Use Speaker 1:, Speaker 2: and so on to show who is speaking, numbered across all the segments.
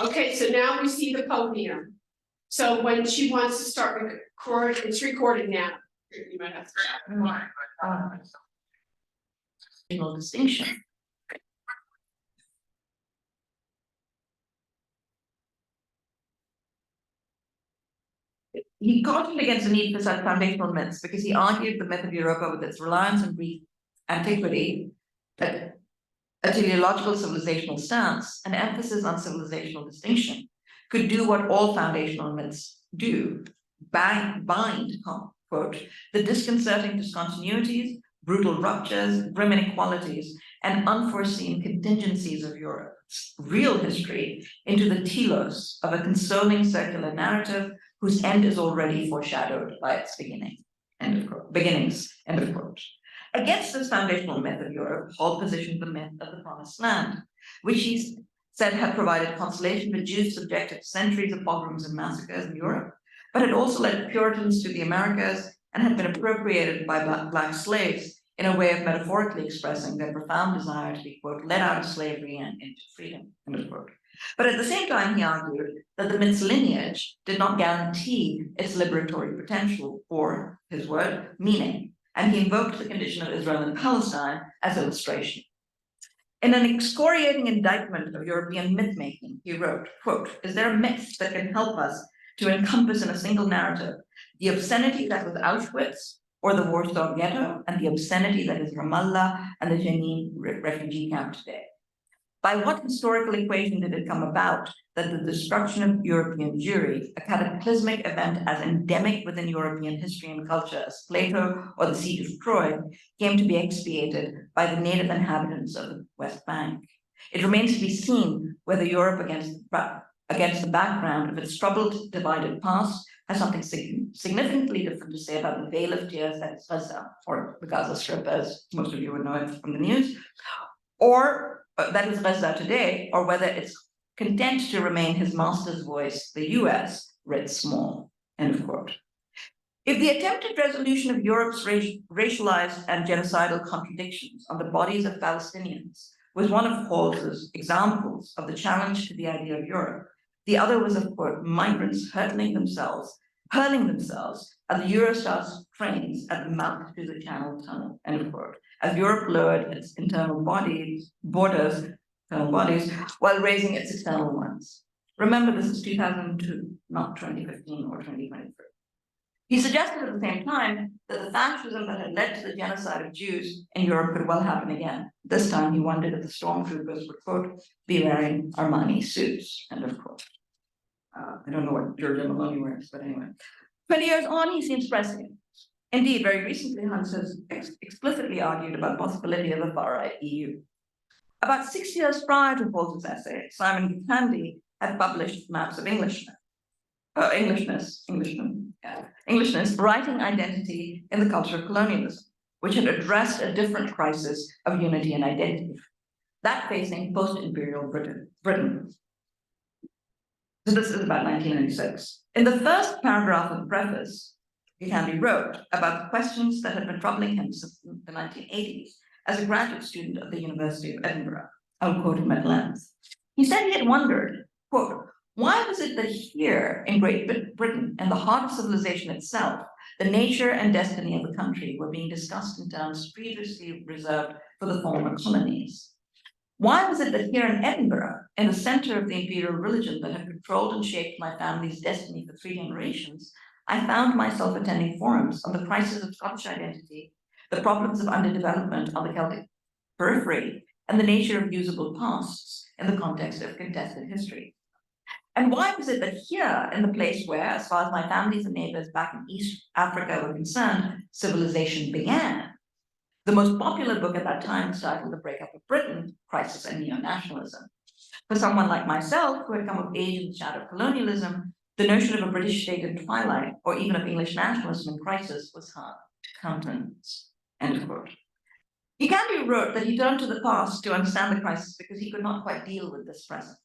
Speaker 1: Okay, so now we see the podium. So when she wants to start record, it's recorded now. You might have to.
Speaker 2: Distinction. He cautioned against the need for such foundational myths because he argued the myth of Europa, with its reliance on Greek antiquity, a teleological civilizational stance, and emphasis on civilizational distinction, could do what all foundational myths do: bind, quote, the disconcerting discontinuities, brutal ruptures, grim inequalities, and unforeseen contingencies of Europe's real history into the telos of a consoling circular narrative whose end is already foreshadowed by its beginning. Beginnings, end of quote. Against this foundational myth of Europe, Hall positioned the myth of the Promised Land, which he said had provided consolation for Jews subjected to centuries of pogroms and massacres in Europe, but had also led Puritans to the Americas and had been appropriated by black slaves in a way of metaphorically expressing their profound desire to be, quote, led out of slavery and into freedom, end of quote. But at the same time, he argued that the myth's lineage did not guarantee its liberatory potential or, his word, meaning, and he invoked the condition of Israel and Palestine as illustration. In an excoriating indictment of European myth-making, he wrote, quote, is there a myth that can help us to encompass in a single narrative the obscenity that was Auschwitz or the Warsaw Ghetto, and the obscenity that is Ramallah and the Jenin refugee camp today? By what historical equation did it come about that the destruction of European Jewry, a cataclysmic event as endemic within European history and culture as Plato or the Siege of Troy, came to be expiated by the native inhabitants of the West Bank? It remains to be seen whether Europe, against the background of its troubled, divided past, has something significantly different to say about the Vale of Tears that is Gaza, or the Gaza Strip, as most of you would know it from the news, or that is Gaza today, or whether it's content to remain his master's voice, the US, writ small, end of quote. If the attempted resolution of Europe's racialized and genocidal contradictions on the bodies of Palestinians was one of Hall's examples of the challenge to the idea of Europe, the other was, of course, migrants hurling themselves at the Eurostar's trains at the mouth to the Channel Tunnel, end of quote, as Europe lowered its borders, while raising its external ones. Remember, this is 2002, not 2015 or 2023. He suggested at the same time that the fascism that had led to the genocide of Jews in Europe could well happen again. This time he wondered if the stormtroopers would, quote, be wearing Armani suits, end of quote. I don't know what Giorgio Meloni wears, but anyway. 20 years on, he seems prescient. Indeed, very recently, Hans has explicitly argued about the possibility of a far-right EU. About 6 years prior to Paul's essay, Simon Githandi had published Maps of Englishness, Writing Identity in the Culture of Colonialism, which had addressed a different crisis of unity and identity, that facing post-imperial Britain. So this is about 1996. In the first paragraph of the preface, Githandi wrote about the questions that had been troubling him since the 1980s as a graduate student at the University of Edinburgh. I'll quote him at length. He said he had wondered, quote, why was it that here in Great Britain, in the heart of civilization itself, the nature and destiny of the country were being discussed in terms previously reserved for the former colonies? Why was it that here in Edinburgh, in the center of the imperial religion that had controlled and shaped my family's destiny for 3 generations, I found myself attending forums on the crisis of Scottish identity, the problems of underdevelopment on the Celtic periphery, and the nature of usable pasts in the context of contested history? And why was it that here, in the place where, as far as my families and neighbors back in East Africa were concerned, civilization began, the most popular book at that time was titled The Breakup of Britain, Crisis and Neo-Nationalism. For someone like myself, who had come of age in the shadow of colonialism, the notion of a British state in twilight, or even of English nationalism in crisis, was hard to countenance, end quote. Githandi wrote that he turned to the past to understand the crisis because he could not quite deal with this present.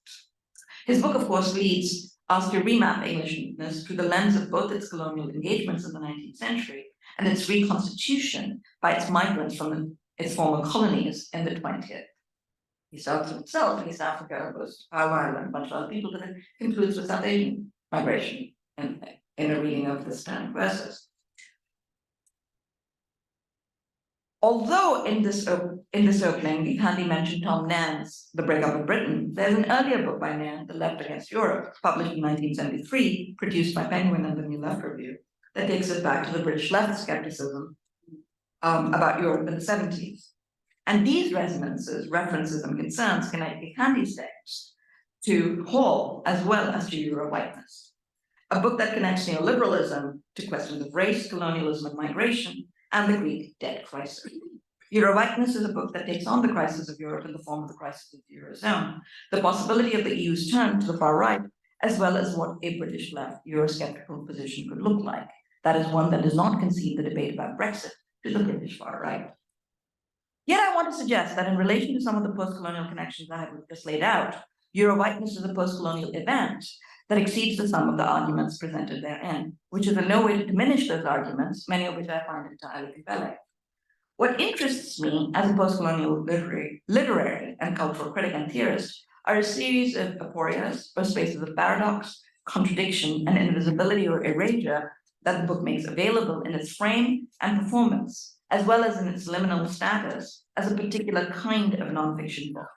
Speaker 2: His book, of course, leads us to remap Englishness through the lens of both its colonial engagements in the 19th century and its reconstitution by its migrants from its former colonies in the 20th. He starts with himself in East Africa, goes to Powwow and a bunch of other people, but then concludes with South Asian migration in a reading of the Satanic Verses. Although in this opening, Gandhi mentioned Tom Nairn's The Breakup of Britain, there's an earlier book by Nairn, The Left Against Europe, published in 1973, produced by Penguin and the New Left Review, that takes us back to the British left skepticism about Europe in the 70s. And these resonances, references, and concerns connect Gandhi's text to Hall as well as to Euro-whiteness, a book that connects neoliberalism to questions of race, colonialism, and migration, and the Greek debt crisis. Euro-whiteness is a book that takes on the crisis of Europe in the form of the crisis of the Eurozone, the possibility of the EU's turn to the far right, as well as what a British left Eurosceptical position could look like. That is one that does not concede the debate about Brexit to the British far right. Yet I want to suggest that in relation to some of the post-colonial connections I have just laid out, Euro-whiteness is a post-colonial event that exceeds the sum of the arguments presented therein, which is in no way to diminish those arguments, many of which I find entirely compelling. What interests me as a post-colonial literary and cultural critic and theorist are a series of aporias, or spaces of paradox, contradiction, and invisibility or erasure that the book makes available in its frame and performance, as well as in its liminal status as a particular kind of nonfiction book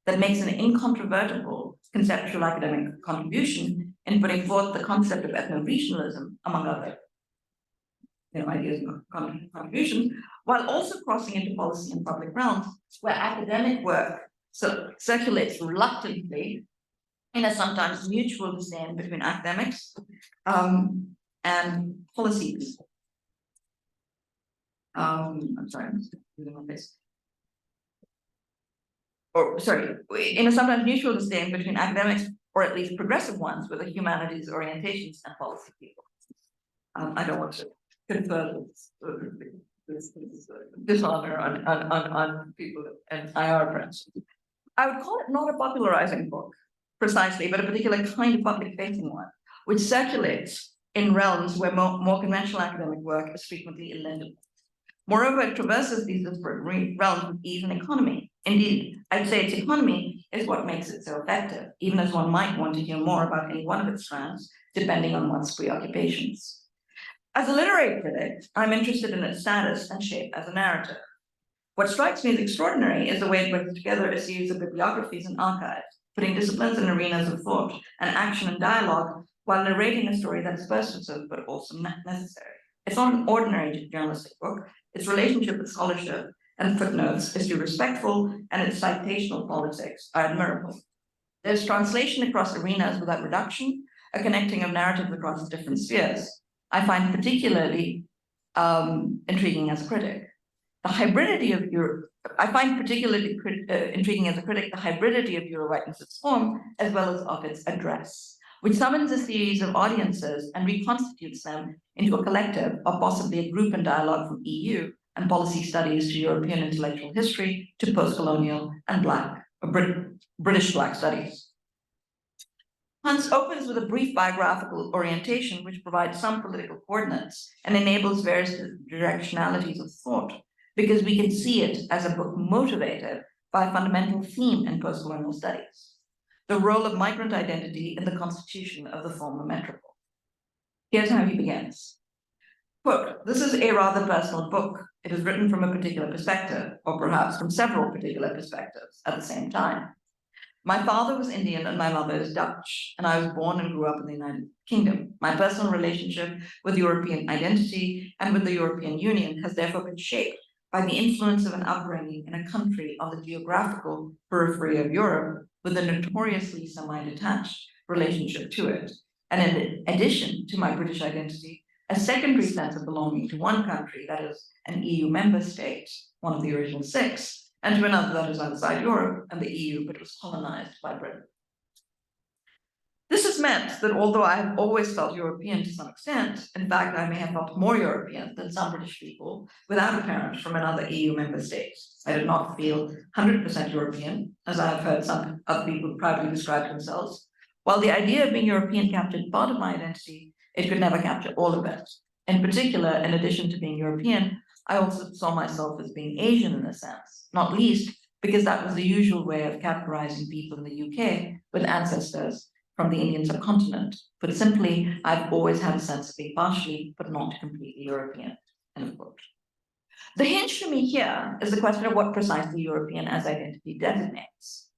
Speaker 2: that makes an incontrovertible conceptual academic contribution in putting forth the concept of ethno-regionalism, among other ideas and contributions, while also crossing into policy and public realms where academic work circulates reluctantly in a sometimes mutual disdain between academics and policies. I'm sorry, I'm losing my face. Or sorry, in a sometimes mutual disdain between academics, or at least progressive ones, with a humanities orientations and policy people. I don't want to confer this dishonor on people and IR friends. I would call it not a popularizing book, precisely, but a particular kind of public-facing one, which circulates in realms where more conventional academic work is frequently illegible. Moreover, it traverses these disparate realms with ease and economy. Indeed, I'd say its economy is what makes it so effective, even as one might want to hear more about any one of its strands, depending on one's preoccupations. As a literary critic, I'm interested in its status and shape as a narrative. What strikes me as extraordinary is the way it brings together a series of bibliographies and archives, putting disciplines and arenas of thought and action and dialogue while narrating a story that is persuasive but also necessary. It's not an ordinary journalistic book. Its relationship with scholarship and footnotes is respectful, and its citational politics are admirable. There's translation across arenas without reduction, a connecting of narratives across different spheres. I find particularly intriguing as a critic. The hybridity of I find particularly intriguing as a critic the hybridity of Euro-whiteness' form as well as of its address, which summons a series of audiences and reconstitutes them into a collective, or possibly a group and dialogue from EU and policy studies to European intellectual history to post-colonial and British Black studies. Hans opens with a brief biographical orientation which provides some political coordinates and enables various directionalities of thought, because we can see it as a book motivated by a fundamental theme in post-colonial studies: the role of migrant identity in the constitution of the former metropole. Here's how he begins. Quote, "This is a rather personal book. It is written from a particular perspective, or perhaps from several particular perspectives at the same time. My father was Indian and my mother is Dutch, and I was born and grew up in the United Kingdom. My personal relationship with European identity and with the European Union has therefore been shaped by the influence of an upbringing in a country on the geographical periphery of Europe with a notoriously semi-detached relationship to it. And in addition to my British identity, a secondary sense of belonging to one country that is an EU member state, one of the original six, and to another that is outside Europe and the EU, but was colonized by Britain. This has meant that although I have always felt European to some extent, in fact, I may have felt more European than some British people without a parent from another EU member state. I did not feel 100% European, as I have heard some other people proudly describe themselves. While the idea of being European captured part of my identity, it could never capture all of it. In particular, in addition to being European, I also saw myself as being Asian in a sense, not least because that was the usual way of categorizing people in the UK with ancestors from the Indian subcontinent. Put simply, I've always had a sense of being partially, but not completely European, end of quote. The hinge for me here is the question of what precisely European as identity designates.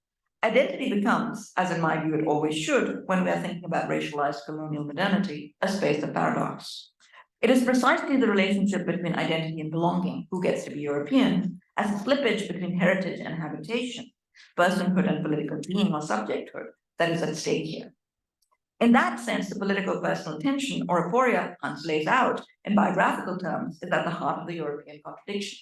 Speaker 2: Identity becomes, as in my view it always should, when we are thinking about racialized colonial modernity, a space of paradox. It is precisely the relationship between identity and belonging, who gets to be European, as a slippage between heritage and habitation, personhood and political being or subjecthood, that is at stake here. In that sense, the political personal tension, or aporia, Hans lays out in biographical terms, is at the heart of the European contradiction.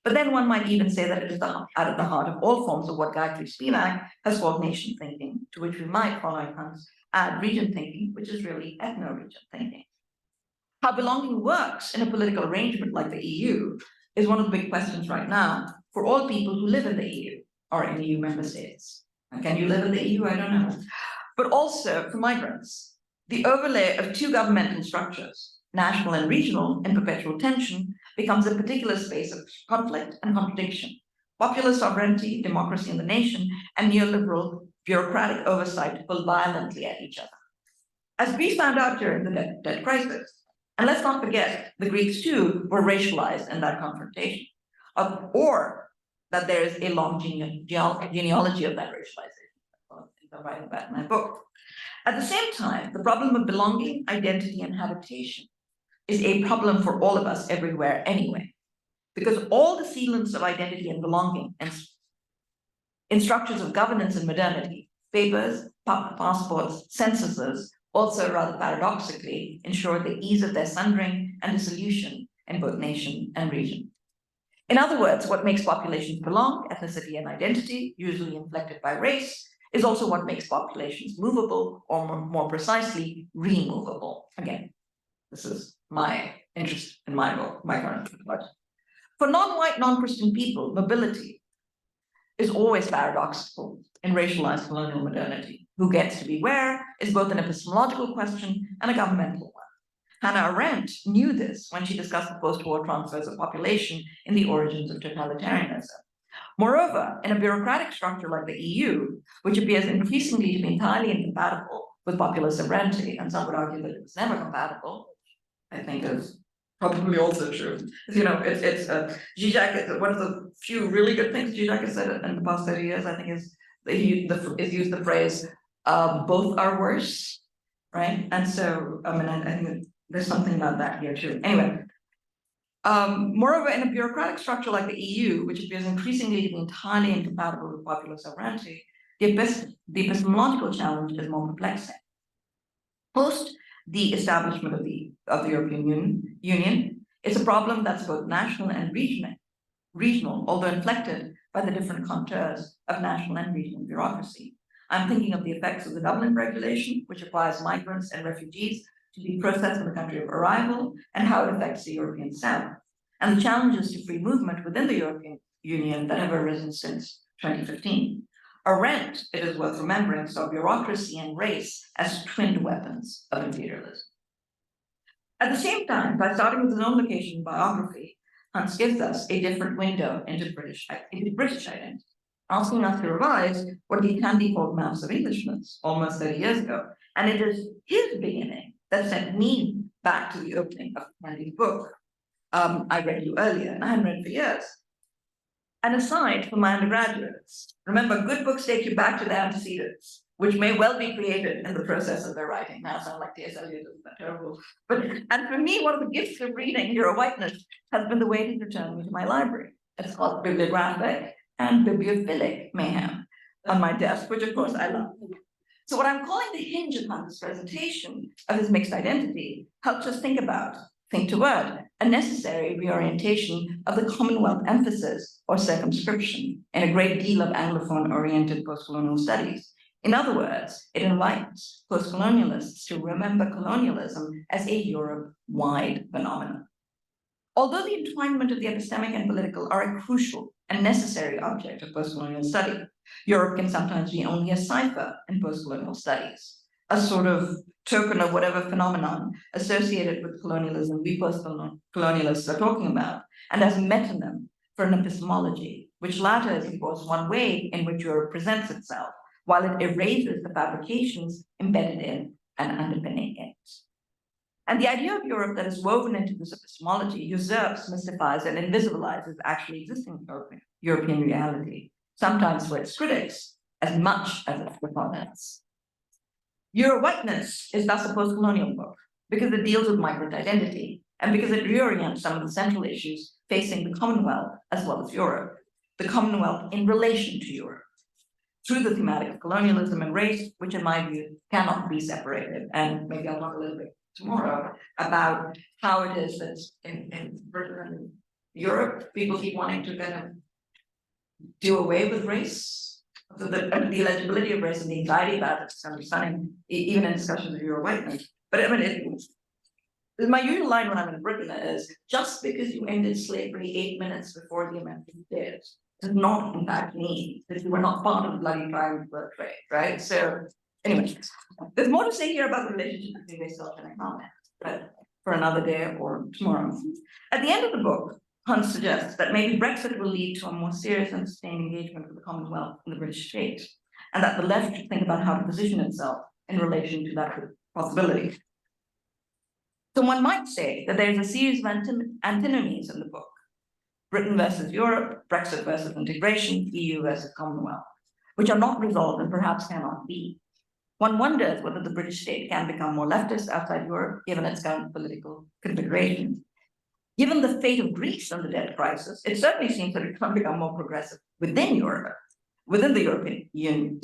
Speaker 2: But then one might even say that it is out of the heart of all forms of what Gayatri Spivak has called nation thinking, to which we might, following Hans, add region thinking, which is really ethno-region thinking. How belonging works in a political arrangement like the EU is one of the big questions right now for all people who live in the EU or in EU member states. And can you live in the EU? I don't know. But also for migrants. The overlay of two governmental structures, national and regional, in perpetual tension, becomes a particular space of conflict and contradiction. Popular sovereignty, democracy in the nation, and neoliberal bureaucratic oversight pull violently at each other. As we found out during the debt crisis, and let's not forget, the Greeks too were racialized in that confrontation, or that there is a long genealogy of that racialization. I'm writing about in my book. At the same time, the problem of belonging, identity, and habitation is a problem for all of us everywhere anyway, because all the sealants of identity and belonging and in structures of governance and modernity, papers, passports, censuses, also rather paradoxically ensure the ease of their sundering and dissolution in both nation and region. In other words, what makes populations belong, ethnicity and identity, usually inflected by race, is also what makes populations movable, or more precisely, removable. Again, this is my interest in my book, my current book. For non-white, non-Christian people, mobility is always paradoxical in racialized colonial modernity. Who gets to be where is both an epistemological question and a governmental one. Hannah Arendt knew this when she discussed the post-war transfers of population in The Origins of Totalitarianism. Moreover, in a bureaucratic structure like the EU, which appears increasingly to be entirely incompatible with popular sovereignty, and some would argue that it was never compatible, I think is probably also true. You know, Zizek, one of the few really good things Zizek has said in the past 30 years, I think, is that he used the phrase, both are worse, right? And so, I mean, I think there's something about that here too. Anyway, moreover, in a bureaucratic structure like the EU, which appears increasingly to be entirely incompatible with popular sovereignty, the epistemological challenge is more perplexing. Post the establishment of the European Union, it's a problem that's both national and regional, although inflected by the different contours of national and regional bureaucracy. I'm thinking of the effects of the Dublin Regulation, which requires migrants and refugees to be processed in the country of arrival, and how it affects the European South, and the challenges to free movement within the European Union that have arisen since 2015. Arendt, it is worth remembering, saw bureaucracy and race as twinned weapons of imperialism. At the same time, by starting with his own location biography, Hans gives us a different window into British identity, asking us to revise what Lee Candy called Maps of Englishmen almost 30 years ago. And it is his beginning that sent me back to the opening of Candy's book. I read you earlier, and I hadn't read for years. An aside for my undergraduates, remember, good books take you back to their antecedents, which may well be created in the process of their writing. Now I sound like T.S. Eliot, isn't that terrible? And for me, one of the gifts of reading Hero Whiteness has been the way to return me to my library. It's called bibliographic and bibliophilic mayhem on my desk, which of course I love. So what I'm calling the hinge upon this presentation of his mixed identity helps us think toward a necessary reorientation of the Commonwealth emphasis or circumscription in a great deal of Anglophone-oriented postcolonial studies. In other words, it invites postcolonialists to remember colonialism as a Europe-wide phenomenon. Although the entwinement of the epistemic and political are a crucial and necessary object of postcolonial study, Europe can sometimes be only a cipher in postcolonial studies, a sort of token of whatever phenomenon associated with colonialism we post-colonialists are talking about, and as a metonym for an epistemology which latter is, of course, one way in which Europe presents itself, while it erases the fabrications embedded in and underpinning it. And the idea of Europe that is woven into this epistemology usurps, mystifies, and invisibilizes actually existing European reality, sometimes for its critics, as much as its proponents. Euro-whiteness is thus a post-colonial book, because it deals with migrant identity, and because it reorients some of the central issues facing the Commonwealth as well as Europe, the Commonwealth in relation to Europe, through the thematic of colonialism and race, which in my view cannot be separated. And maybe I'll talk a little bit tomorrow about how it is that in Britain and Europe, people keep wanting to kind of do away with race, the illegibility of race and the anxiety about it is kind of stunning, even in discussions of Euro-whiteness. But I mean, my usual line when I'm in Britain is, just because you ended slavery 8 minutes before the Americans did, does not in fact mean that you were not part of the bloody triumphant fur trade, right? So anyway, there's more to say here about the relationship between race, culture, and economics, but for another day or tomorrow. At the end of the book, Hunt suggests that maybe Brexit will lead to a more serious and sustained engagement with the Commonwealth and the British state, and that the left should think about how to position itself in relation to that possibility. So one might say that there's a series of antinomies in the book: Britain versus Europe, Brexit versus integration, EU versus Commonwealth, which are not resolved and perhaps cannot be. One wonders whether the British state can become more leftist outside Europe, given its current political configuration. Given the fate of Greece and the debt crisis, it certainly seems that it can become more progressive within Europe, within the European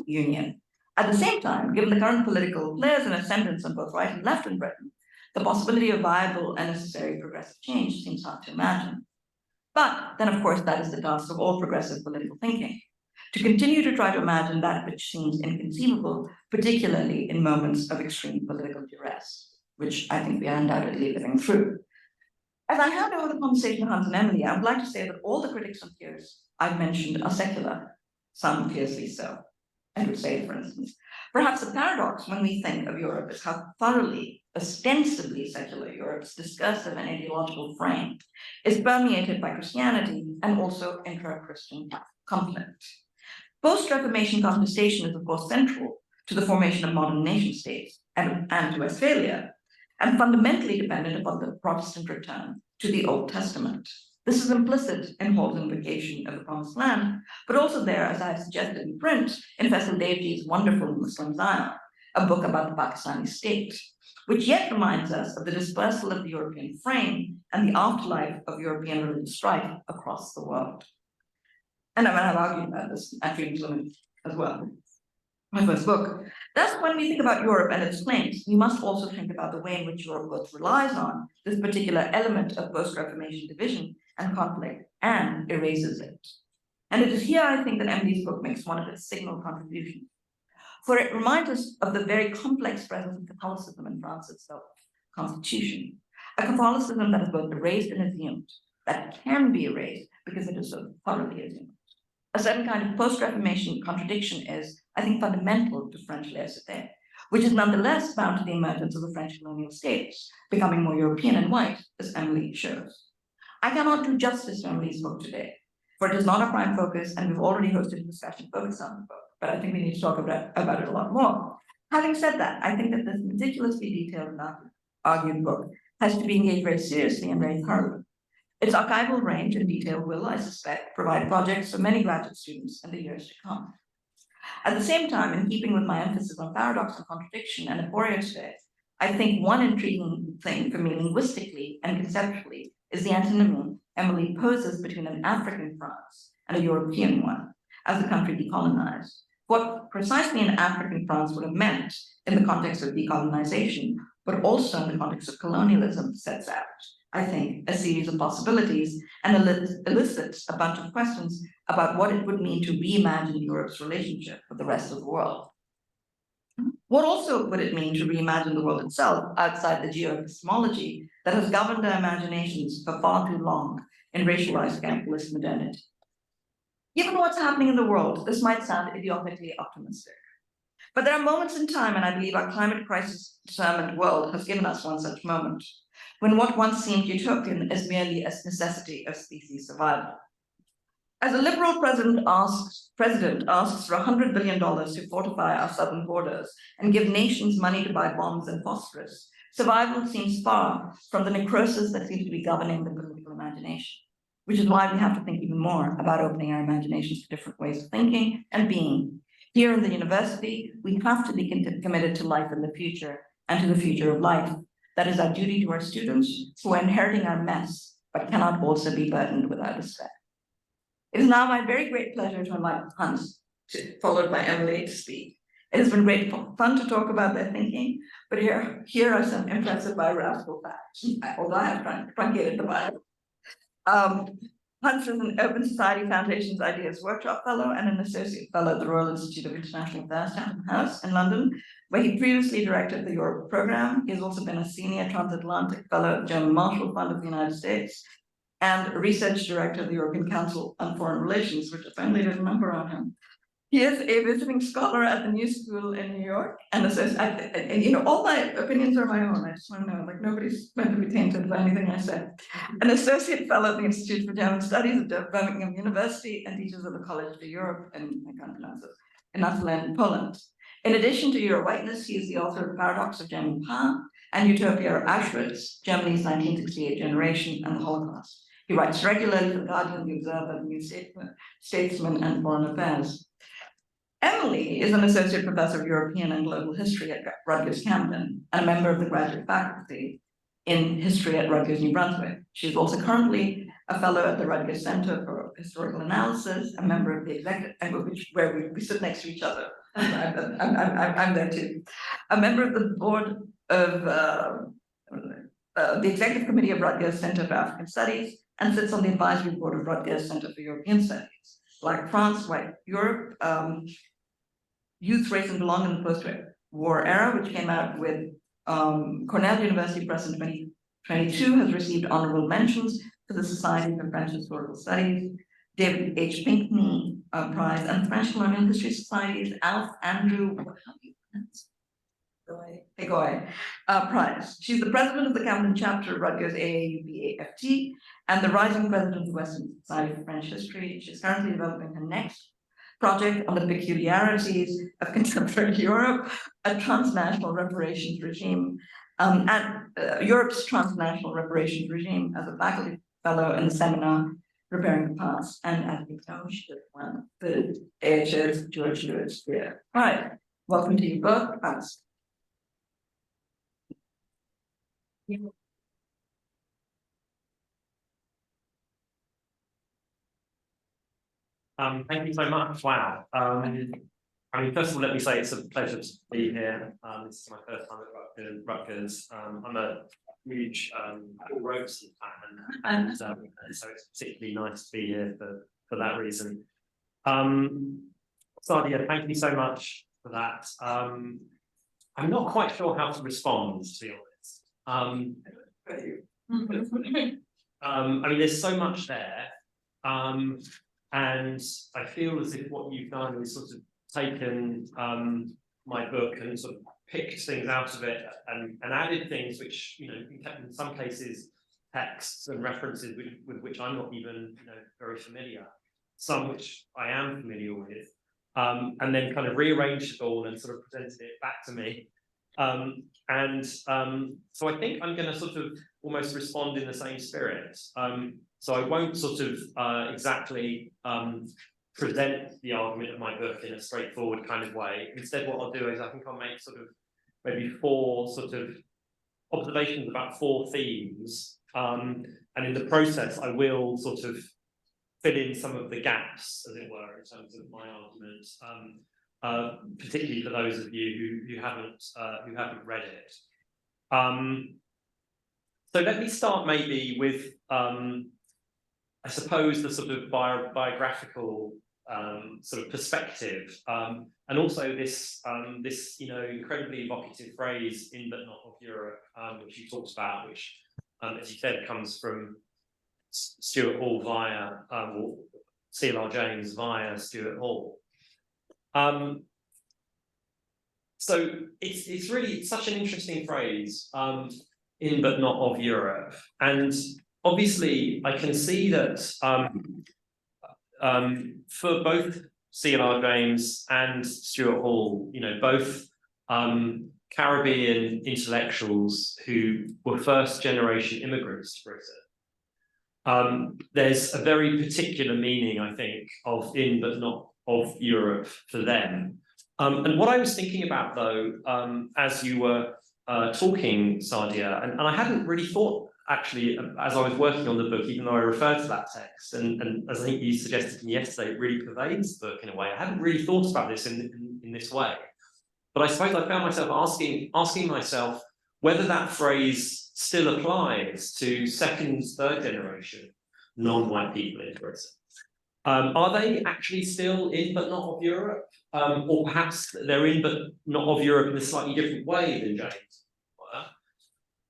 Speaker 2: Union. At the same time, given the current political players and ascendants on both right and left in Britain, the possibility of viable and necessary progressive change seems hard to imagine. But then, of course, that is the task of all progressive political thinking, to continue to try to imagine that which seems inconceivable, particularly in moments of extreme political duress, which I think we are undoubtedly living through. As I hand over the conversation to Hans and Emily, I would like to say that all the critics and peers I've mentioned are secular, some fiercely so. I would say, for instance, perhaps a paradox when we think of Europe is how thoroughly, ostensibly secular Europe's discursive and ideological frame is permeated by Christianity and also intra-Christian conflict. Post-Reformation contestation is, of course, central to the formation of modern nation states and to Westphalia, and fundamentally dependent upon the Protestant return to the Old Testament. This is implicit in Hall's invocation of the Promised Land, but also there, as I have suggested in print, in Faisal Devji's wonderful Muslim Zion, a book about the Pakistani state, which yet reminds us of the dispersal of the European frame and the afterlife of European religious strife across the world. And I mean, I've argued about this at Freedom's Limit as well, my first book. Thus, when we think about Europe and its claims, we must also think about the way in which Europe both relies on this particular element of post-Reformation division and conflict and erases it. And it is here, I think, that Emily's book makes one of its signal contributions. For it reminds us of the very complex presence of Catholicism in France's constitution, a Catholicism that is both erased and assumed, that can be erased because it is so thoroughly assumed. A certain kind of post-Reformation contradiction is, I think, fundamental to French laïcité, which is nonetheless bound to the emergence of the French colonial states, becoming more European and white, as Emily shows. I cannot do justice to Emily's book today, for it is not a prime focus, and we've already hosted a discussion focused on the book, but I think we need to talk about it a lot more. Having said that, I think that this meticulously detailed and argued book has to be engaged very seriously and very thoroughly. Its archival range and detail will, I suspect, provide projects for many graduate students in the years to come. At the same time, in keeping with my emphasis on paradox and contradiction and aporia today, I think one intriguing thing for me linguistically and conceptually is the antinomy Emily poses between an African France and a European one as the country decolonized. What precisely an African France would have meant in the context of decolonization, but also in the context of colonialism, sets out, I think, a series of possibilities and elicits a bunch of questions about what it would mean to reimagine Europe's relationship with the rest of the world. What also would it mean to reimagine the world itself outside the geoepistemology that has governed our imaginations for far too long in racialized capitalist modernity? Given what's happening in the world, this might sound idiotically optimistic. But there are moments in time, and I believe our climate crisis-determined world has given us one such moment, when what once seemed utopian is merely a necessity of species survival. As a Liberal president asks for $100 billion to fortify our southern borders and give nations money to buy bombs and phosphorus, survival seems far from the necrosis that seems to be governing the political imagination, which is why we have to think even more about opening our imaginations to different ways of thinking and being. Here in the university, we have to be committed to life in the future and to the future of life. That is our duty to our students who are inheriting our mess, but cannot also be burdened with our despair. It is now my very great pleasure to invite Hans, followed by Emily, to speak. It has been great fun to talk about their thinking, but here are some impressive biographical facts, although I have truncated the bio. Hans is an Open Society Foundation's Ideas Workshop Fellow and an Associate Fellow at the Royal Institute of International Affairs, Chatham House in London, where he previously directed the Europe Programme. He has also been a Senior Transatlantic Fellow at the German Marshall Fund of the United States and Research Director of the European Council on Foreign Relations, which I finally did a number on him. He is a visiting scholar at the New School in New York, and all my opinions are my own. I just want to know, like, nobody's meant to be tainted by anything I say. An associate fellow at the Institute for German Studies at Birmingham University and teaches at the College for Europe, and I can't pronounce it, in Athlin, Poland. In addition to Your Whiteness, he is the author of Paradox of German Power and Utopia or Auschwitz, Germany's 1968 Generation and the Holocaust. He writes regularly for The Guardian, The Observer, The New Statesman, and Foreign Affairs. Emily is an associate professor of European and Global History at Rutgers Camden and a member of the graduate faculty in history at Rutgers New Brunswick. She is also currently a fellow at the Rutgers Center for Historical Analysis, a member of the executive, where we sit next to each other. I'm there too. A member of the board of the Executive Committee of Rutgers Center for African Studies and sits on the advisory board of Rutgers Center for European Studies. Like France, White Europe, Youth, Race and Belong in the Post-War Era, which came out with Cornell University Press in 2022, has received honorable mentions for the Society for French Historical Studies, David H. Pinkney Prize, and French Colonial History Society's Andrew Egoy Prize. She's the president of the Camden chapter of Rutgers AAUB-AFT and the rising president of the Western Society for French History. She's currently developing her next project on the peculiarities of contemporary Europe, a transnational reparations regime, and Europe's transnational reparations regime as a faculty fellow in the seminar Repairing the Past, and as we know, she did one the AHS George Lewis here. All right, welcome to you both. Thanks.
Speaker 3: Thank you so much. Wow. I mean, first of all, let me say it's a pleasure to be here. This is my first time at Rutgers. I'm a huge Paul Robeson fan, and so it's particularly nice to be here for that reason. Sadia, thank you so much for that. I'm not quite sure how to respond, to be honest. I mean, there's so much there. And I feel as if what you've done is sort of taken my book and sort of picked things out of it and added things which, in some cases, texts and references with which I'm not even, very familiar. Some which I am familiar with, and then kind of rearranged it all and sort of presented it back to me. So I think I'm going to sort of almost respond in the same spirit. So I won't sort of exactly present the argument of my book in a straightforward kind of way. Instead, what I'll do is I think I'll make sort of maybe 4 sort of observations about 4 themes. And in the process, I will sort of fill in some of the gaps, as it were, in terms of my argument, particularly for those of you who haven't read it. So let me start maybe with, I suppose, the sort of biographical sort of perspective, and also this incredibly evocative phrase "in but not of Europe," which you talked about, which, as you said, comes from Stuart Hall via or C.L.R. James via Stuart Hall. So it's really such an interesting phrase, "in but not of Europe," and obviously I can see that for both C.L.R. James and Stuart Hall, you know, both Caribbean intellectuals who were first generation immigrants to Britain. There's a very particular meaning, I think, of in but not of Europe for them. And what I was thinking about, though, as you were talking, Sadia, and I hadn't really thought, actually, as I was working on the book, even though I referred to that text, and as I think you suggested to me yesterday, it really pervades the book in a way. I hadn't really thought about this in this way. But I suppose I found myself asking myself whether that phrase still applies to second, third generation non-white people in Britain. Are they actually still in but not of Europe? Or perhaps they're in but not of Europe in a slightly different way than James were?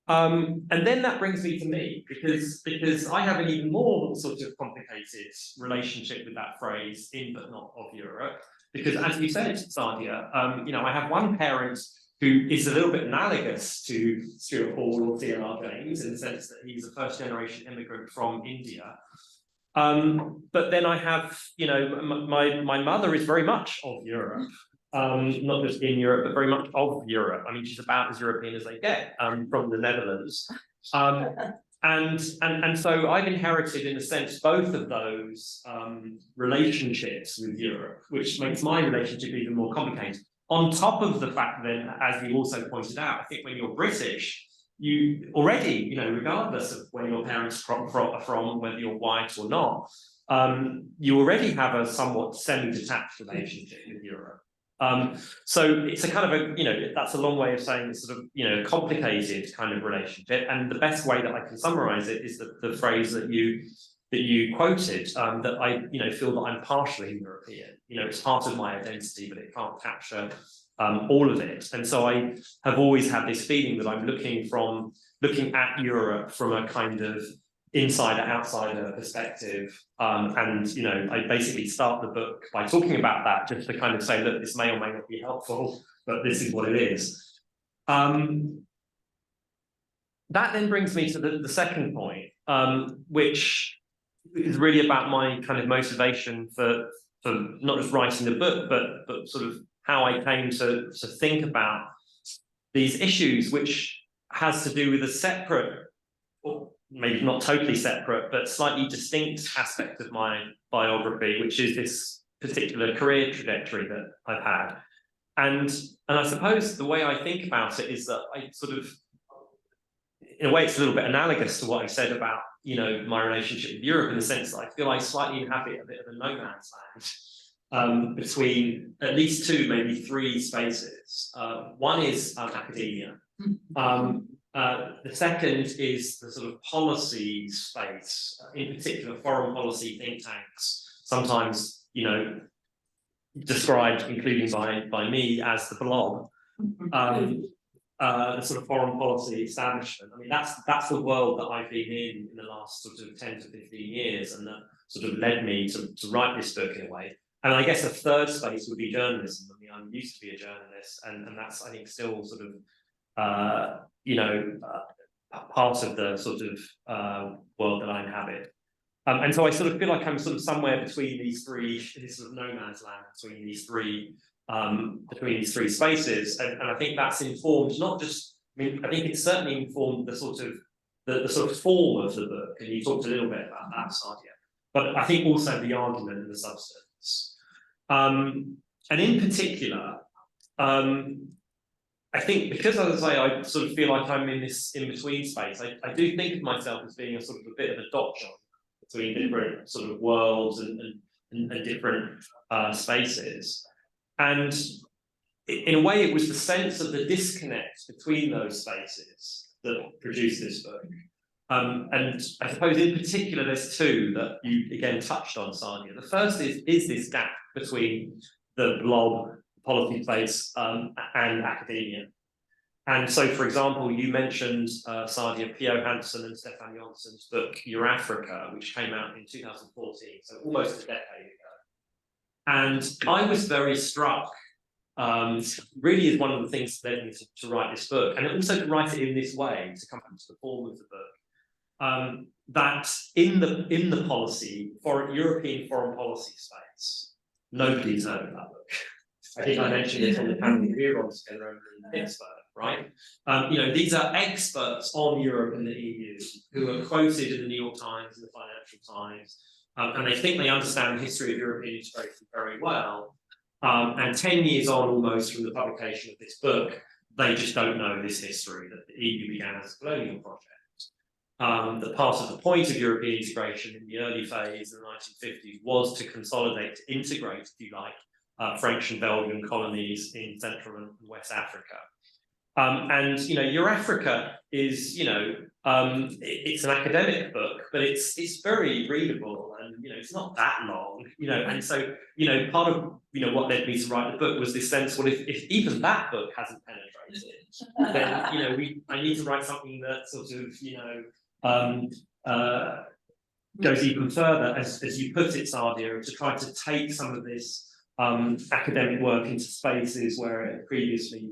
Speaker 3: And then that brings me to me, because I have an even more sort of complicated relationship with that phrase, in but not of Europe. Because as you said, Sadia, you know, I have one parent who is a little bit analogous to Stuart Hall or C.L.R. James in the sense that he's a first generation immigrant from India. But then I have, you know, my mother is very much of Europe, not just in Europe, but very much of Europe. I mean, she's about as European as they get, from the Netherlands. And so I've inherited, in a sense, both of those relationships with Europe, which makes my relationship even more complicated. On top of the fact, then, as you also pointed out, I think when you're British, you already, you know, regardless of where your parents are from, whether you're white or not, you already have a somewhat semi-detached relationship with Europe. So it's a kind of a, you know, that's a long way of saying it's sort of, you know, complicated kind of relationship. And the best way that I can summarize it is the phrase that you quoted, that I, you know, feel that I'm partially European. You know, it's part of my identity, but it can't capture all of it. And so I have always had this feeling that I'm looking at Europe from a kind of insider-outsider perspective. And, you know, I basically start the book by talking about that, just to kind of say, look, this may or may not be helpful, but this is what it is. That then brings me to the second point, which is really about my kind of motivation for not just writing the book, but sort of how I came to think about these issues, which has to do with a separate, or maybe not totally separate, but slightly distinct aspect of my biography, which is this particular career trajectory that I've had. And I suppose the way I think about it is that I sort of, in a way, it's a little bit analogous to what I said about, you know, my relationship with Europe, in the sense that I feel I slightly inhabit a bit of a no man's land between at least two, maybe three spaces. One is academia. The second is the sort of policy space, in particular foreign policy think tanks, sometimes, you know, described, including by me, as the blob. The sort of foreign policy establishment. I mean, that's the world that I've been in the last sort of 10 to 15 years, and that sort of led me to write this book in a way. And I guess a third space would be journalism. I mean, I used to be a journalist, and that's, I think, still sort of, you know, part of the sort of world that I inhabit. And so I sort of feel like I'm sort of somewhere between these three, this sort of no man's land between these three spaces, and I think that's informed not just, I mean, I think it's certainly informed the sort of form of the book, and you talked a little bit about that, Sadia, but I think also the argument and the substance. And in particular, I think because, as I say, I sort of feel like I'm in this in-between space, I do think of myself as being a sort of a bit of a dot job between different sort of worlds and different spaces. And in a way, it was the sense of the disconnect between those spaces that produced this book. And I suppose in particular, there's two that you again touched on, Sadia. The first is this gap between the blob policy space and academia. And so, for example, you mentioned, Sadia, P.O. Hansen and Stefan Jonsson's book, Eurafrica, which came out in 2014, so almost a decade ago. And I was very struck, really is one of the things that led me to write this book, and also to write it in this way, to come to the form of the book. that in the policy for European foreign policy space, nobody's heard of that book. I think I mentioned this on the panel we were on together over in Pittsburgh, right? These are experts on Europe and the EU who are quoted in the New York Times and the Financial Times, and they think they understand the history of European integration very well. And 10 years on almost from the publication of this book, they just don't know this history that the EU began as a colonial project. That part of the point of European integration in the early phase in the 1950s was to consolidate, to integrate, if you like, French and Belgian colonies in Central and West Africa. Eurafrica is, it's an academic book, but it's very readable, and it's not that long, and so part of what led me to write the book was this sense, well, if even that book hasn't penetrated, then I need to write something that sort of goes even further, as you put it, Sadia, to try to take some of this academic work into spaces where it had previously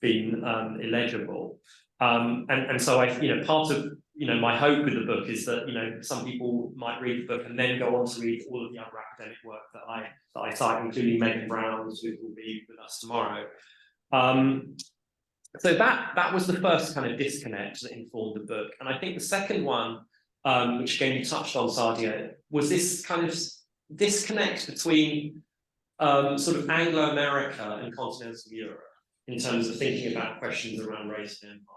Speaker 3: been illegible, and so I part of my hope with the book is that some people might read the book and then go on to read all of the other academic work that I cite, including Megan Brown's, who will be with us tomorrow. So that was the first kind of disconnect that informed the book, and I think the second one, which again you touched on, Sadia, was this kind of disconnect between sort of Anglo-America and continental Europe in terms of thinking about questions around race and empire.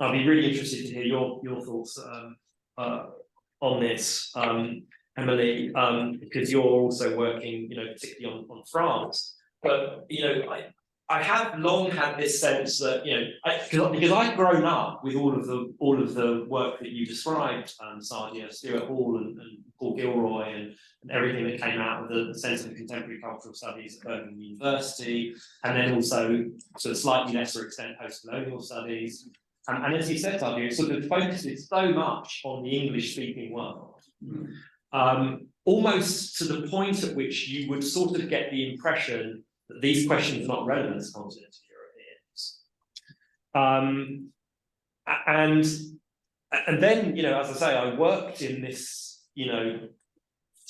Speaker 3: I'd be really interested to hear your thoughts on this, Emily, because you're also working, particularly on France. But I have long had this sense that because I've grown up with all of the work that you described, Sadia, Stuart Hall and Paul Gilroy and everything that came out of the Centre of Contemporary Cultural Studies at Birmingham University, and then also to a slightly lesser extent post-colonial studies. And as you said, Sadia, it sort of focuses so much on the English-speaking world, almost to the point at which you would sort of get the impression that these questions are not relevant to continental Europeans. And then, as I say, I worked in this,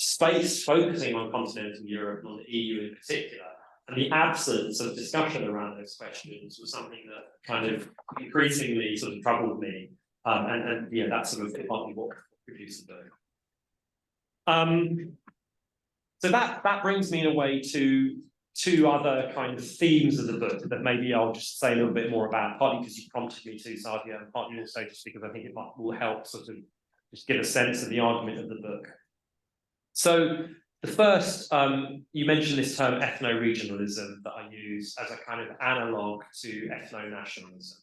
Speaker 3: space focusing on continental Europe and on the EU in particular, and the absence of discussion around those questions was something that kind of increasingly sort of troubled me, and that's sort of partly what produced the book. So that brings me in a way to two other kind of themes of the book that maybe I'll just say a little bit more about, partly because you prompted me to, Sadia, and partly also just because I think it will help sort of just give a sense of the argument of the book. So the first, you mentioned this term ethno-regionalism that I use as a kind of analogue to ethno-nationalism.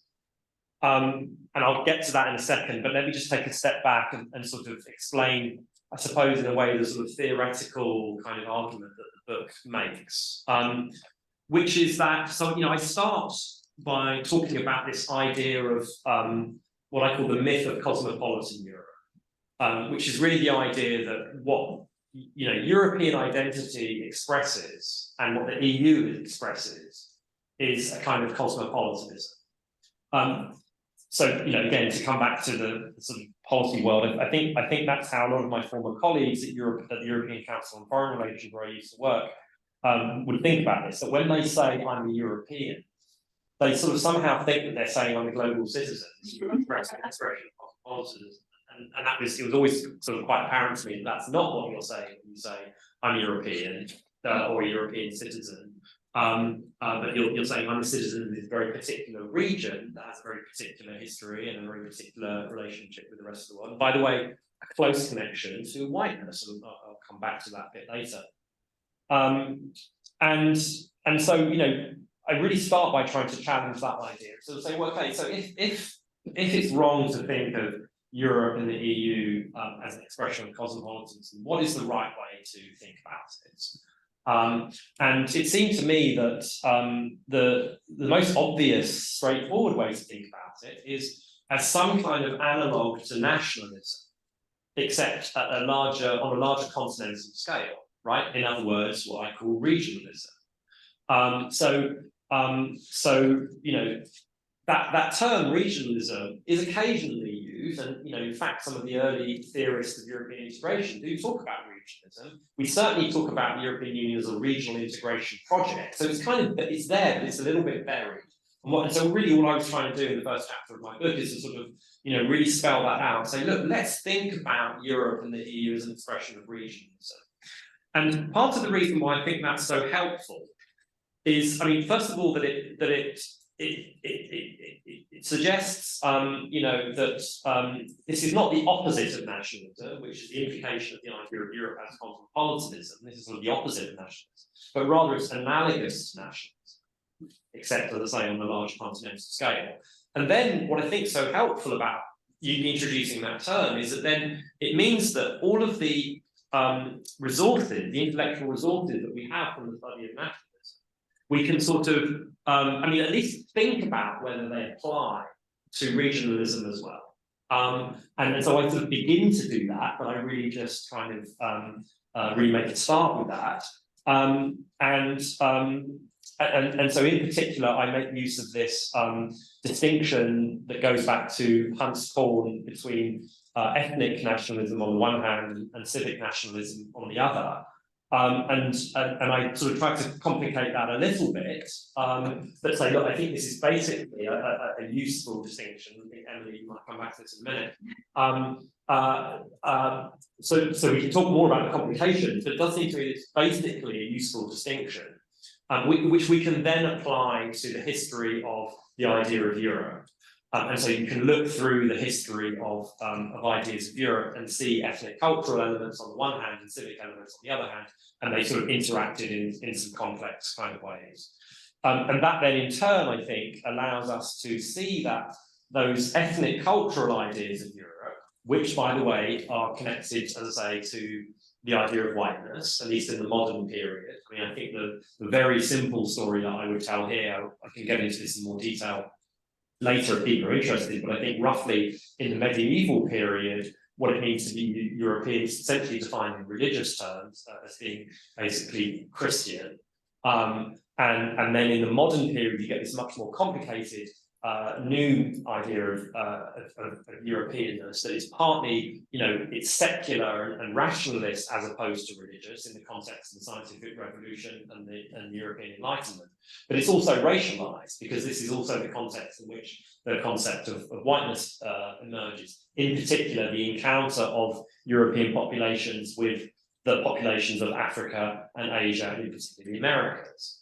Speaker 3: And I'll get to that in a second, but let me just take a step back and sort of explain, I suppose, in a way, the sort of theoretical kind of argument that the book makes, which is that, so, I start by talking about this idea of what I call the myth of cosmopolitan Europe, which is really the idea that what European identity expresses and what the EU expresses is a kind of cosmopolitanism. So, again, to come back to the sort of policy world, I think that's how a lot of my former colleagues at the European Council on Foreign Relations, where I used to work, would think about this. That when they say I'm a European, they sort of somehow think that they're saying I'm a global citizen. Expression of cosmopolitanism. And it was always sort of quite apparent to me that that's not what you're saying when you say I'm European or a European citizen. But you're saying I'm a citizen of this very particular region that has a very particular history and a very particular relationship with the rest of the world. And by the way, a close connection to whiteness. I'll come back to that a bit later. And so I really start by trying to challenge that idea. So say, well, okay, so if it's wrong to think of Europe and the EU as an expression of cosmopolitanism, what is the right way to think about it? And it seemed to me that the most obvious, straightforward way to think about it is as some kind of analogue to nationalism, except at on a larger continental scale, right? In other words, what I call regionalism. That term regionalism is occasionally used views, and in fact, some of the early theorists of European integration do talk about regionalism. We certainly talk about the European Union as a regional integration project. So it's it's there, but it's a little bit buried. And so really all I was trying to do in the first chapter of my book is to sort of, really spell that out and say, look, let's think about Europe and the EU as an expression of regionalism. And part of the reason why I think that's so helpful is, first of all, that it suggests, that this is not the opposite of nationalism, which is the implication of the idea of Europe as cosmopolitanism. This is sort of the opposite of nationalism, but rather it's analogous to nationalism, except, as I say, on a large continental scale. And then what I think is so helpful about you introducing that term is that then it means that all of the resources, the intellectual resources that we have from the study of nationalism, we can sort of, at least think about whether they apply to regionalism as well. And so I sort of begin to do that, but I really just kind of really make a start with that. And so in particular, I make use of this distinction that goes back to Hunt's call between ethnic nationalism on the one hand and civic nationalism on the other. And I sort of try to complicate that a little bit, but say, look, I think this is basically a useful distinction. I think Emily might come back to this in a minute. So we can talk more about the complications, but it does seem to me it's basically a useful distinction, which we can then apply to the history of the idea of Europe. And so you can look through the history of ideas of Europe and see ethnic cultural elements on the one hand and civic elements on the other hand, and they sort of interacted in some complex kind of ways. And that then in turn, I think, allows us to see that those ethnic cultural ideas of Europe, which by the way are connected, as I say, to the idea of whiteness, at least in the modern period. I think the very simple story that I would tell here, I can get into this in more detail later if people are interested, but I think roughly in the medieval period, what it means to be European is essentially defined in religious terms as being basically Christian. And then in the modern period, you get this much more complicated new idea of Europeanness that is partly, it's secular and rationalist as opposed to religious in the context of the scientific revolution and the European Enlightenment. But it's also racialized because this is also the context in which the concept of whiteness emerges. In particular, the encounter of European populations with the populations of Africa and Asia, and in particular the Americas.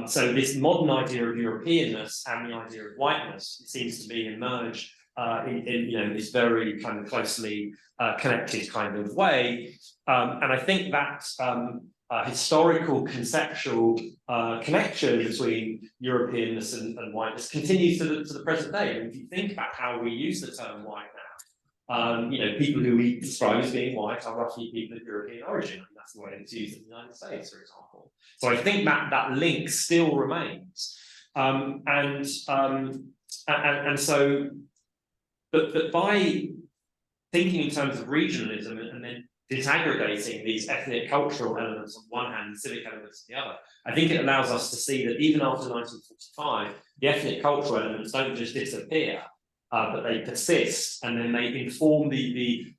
Speaker 3: So this modern idea of Europeanness and the idea of whiteness, it seems to be emerged in this very kind of closely connected kind of way. And I think that historical conceptual connection between Europeanness and whiteness continues to the present day. And if you think about how we use the term white now, people who we describe as being white are roughly people of European origin. And that's the way it's used in the United States, for example. So I think that link still remains. And so, but by thinking in terms of regionalism and then disaggregating these ethnic cultural elements on one hand and civic elements on the other, I think it allows us to see that even after 1945, the ethnic cultural elements don't just disappear, but they persist, and then they inform the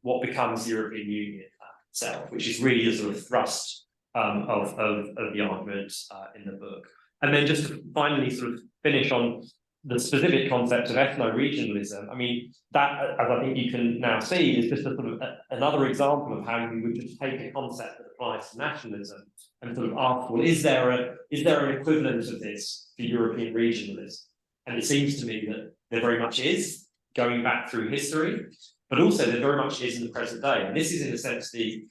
Speaker 3: what becomes the European Union itself, which is really the sort of thrust of the argument in the book. And then just to finally sort of finish on the specific concept of ethno-regionalism, that, as I think you can now see, is just a sort of another example of how you would just take a concept that applies to nationalism and sort of ask, well, is there an equivalent of this for European regionalism? And it seems to me that there very much is, going back through history, but also there very much is in the present day. And this is, in a sense, the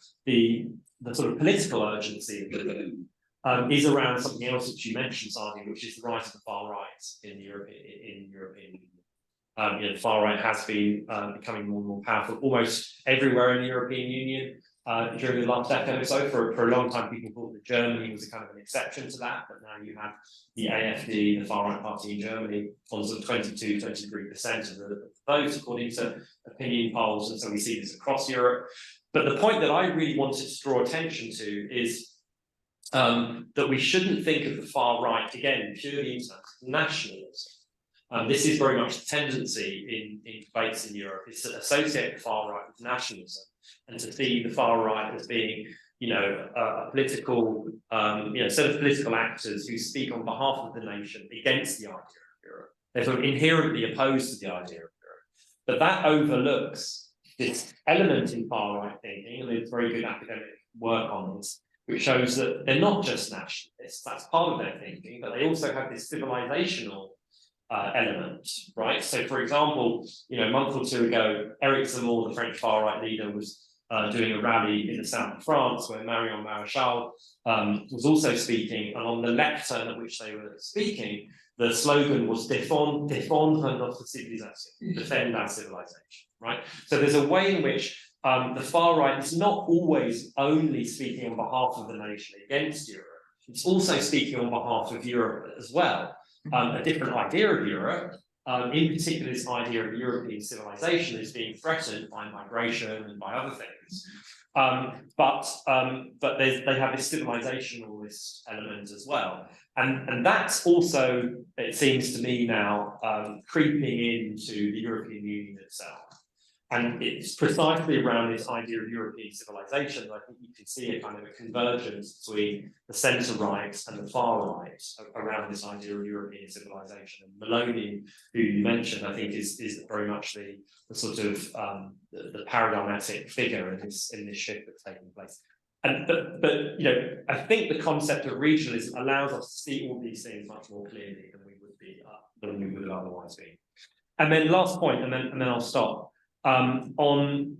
Speaker 3: sort of political urgency of the book, is around something else which you mentioned, Sadi, which is the rise of the far right in the European Union. The far right has been becoming more and more powerful almost everywhere in the European Union during the last decade or so. For a long time, people thought that Germany was a kind of an exception to that, but now you have the AfD, the far right party in Germany, on sort of 22-23% of the vote, according to opinion polls, and so we see this across Europe. But the point that I really wanted to draw attention to is that we shouldn't think of the far right, again, purely in terms of nationalism. this is very much the tendency in debates in Europe, is to associate the far right with nationalism and to see the far right as being, a political, set of political actors who speak on behalf of the nation against the idea of Europe. They're sort of inherently opposed to the idea of Europe. But that overlooks this element in far right thinking, and there's very good academic work on this, which shows that they're not just nationalists, that's part of their thinking, but they also have this civilizational element, right? So, for example, a month or two ago, Eric Zemmour, the French far-right leader, was doing a rally in the south of France where Marion Maréchal was also speaking, and on the lectern at which they were speaking, the slogan was défendre notre civilisation, defend our civilization, right? So there's a way in which the far right is not always only speaking on behalf of the nation against Europe, it's also speaking on behalf of Europe as well. A different idea of Europe, in particular this idea of European civilization, is being threatened by migration and by other things. But they have this civilizationalist element as well. And that's also, it seems to me now, creeping into the European Union itself. And it's precisely around this idea of European civilization that I think you can see a kind of a convergence between the centre-right and the far-right around this idea of European civilization. And Maloney, who you mentioned, I think is very much the sort of the paradigmatic figure in this shift that's taking place. And but I think the concept of regionalism allows us to see all these things much more clearly than we would have otherwise been. And then last point, and then I'll stop. On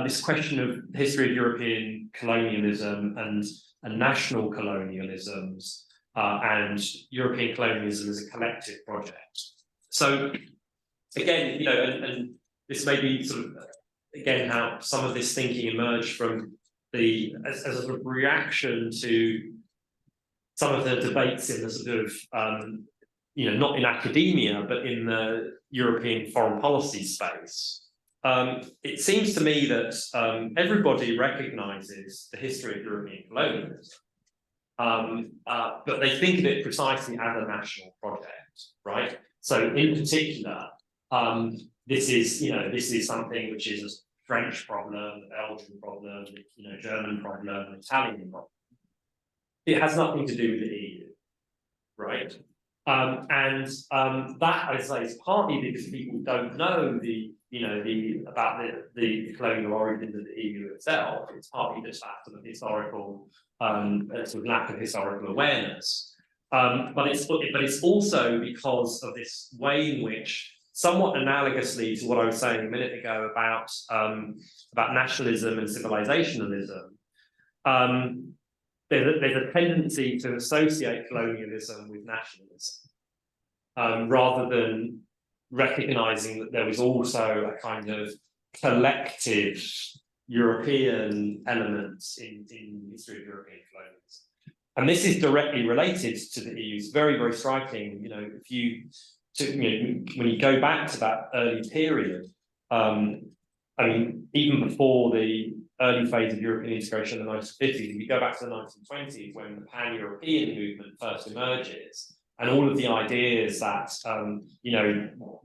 Speaker 3: this question of the history of European colonialism and national colonialisms and European colonialism as a collective project. So again, and this may be sort of again how some of this thinking emerged from as a sort of reaction to some of the debates in the sort of not in academia, but in the European foreign policy space. It seems to me that everybody recognizes the history of European colonialism, but they think of it precisely as a national project, right? So in particular, this is something which is a French problem, a Belgian problem, German problem, an Italian problem. It has nothing to do with the EU, right? That, I say, is partly because people don't know about the colonial origins of the EU itself. It's partly just that sort of historical, sort of lack of historical awareness. But it's also because of this way in which, somewhat analogously to what I was saying a minute ago about nationalism and civilizationalism, there's a tendency to associate colonialism with nationalism, rather than recognizing that there was also a kind of collective European element in the history of European colonialism. And this is directly related to the EU. It's very, very striking. If you when you go back to that early period, even before the early phase of European integration in the 1950s, if you go back to the 1920s, when the pan-European movement first emerges, and all of the ideas that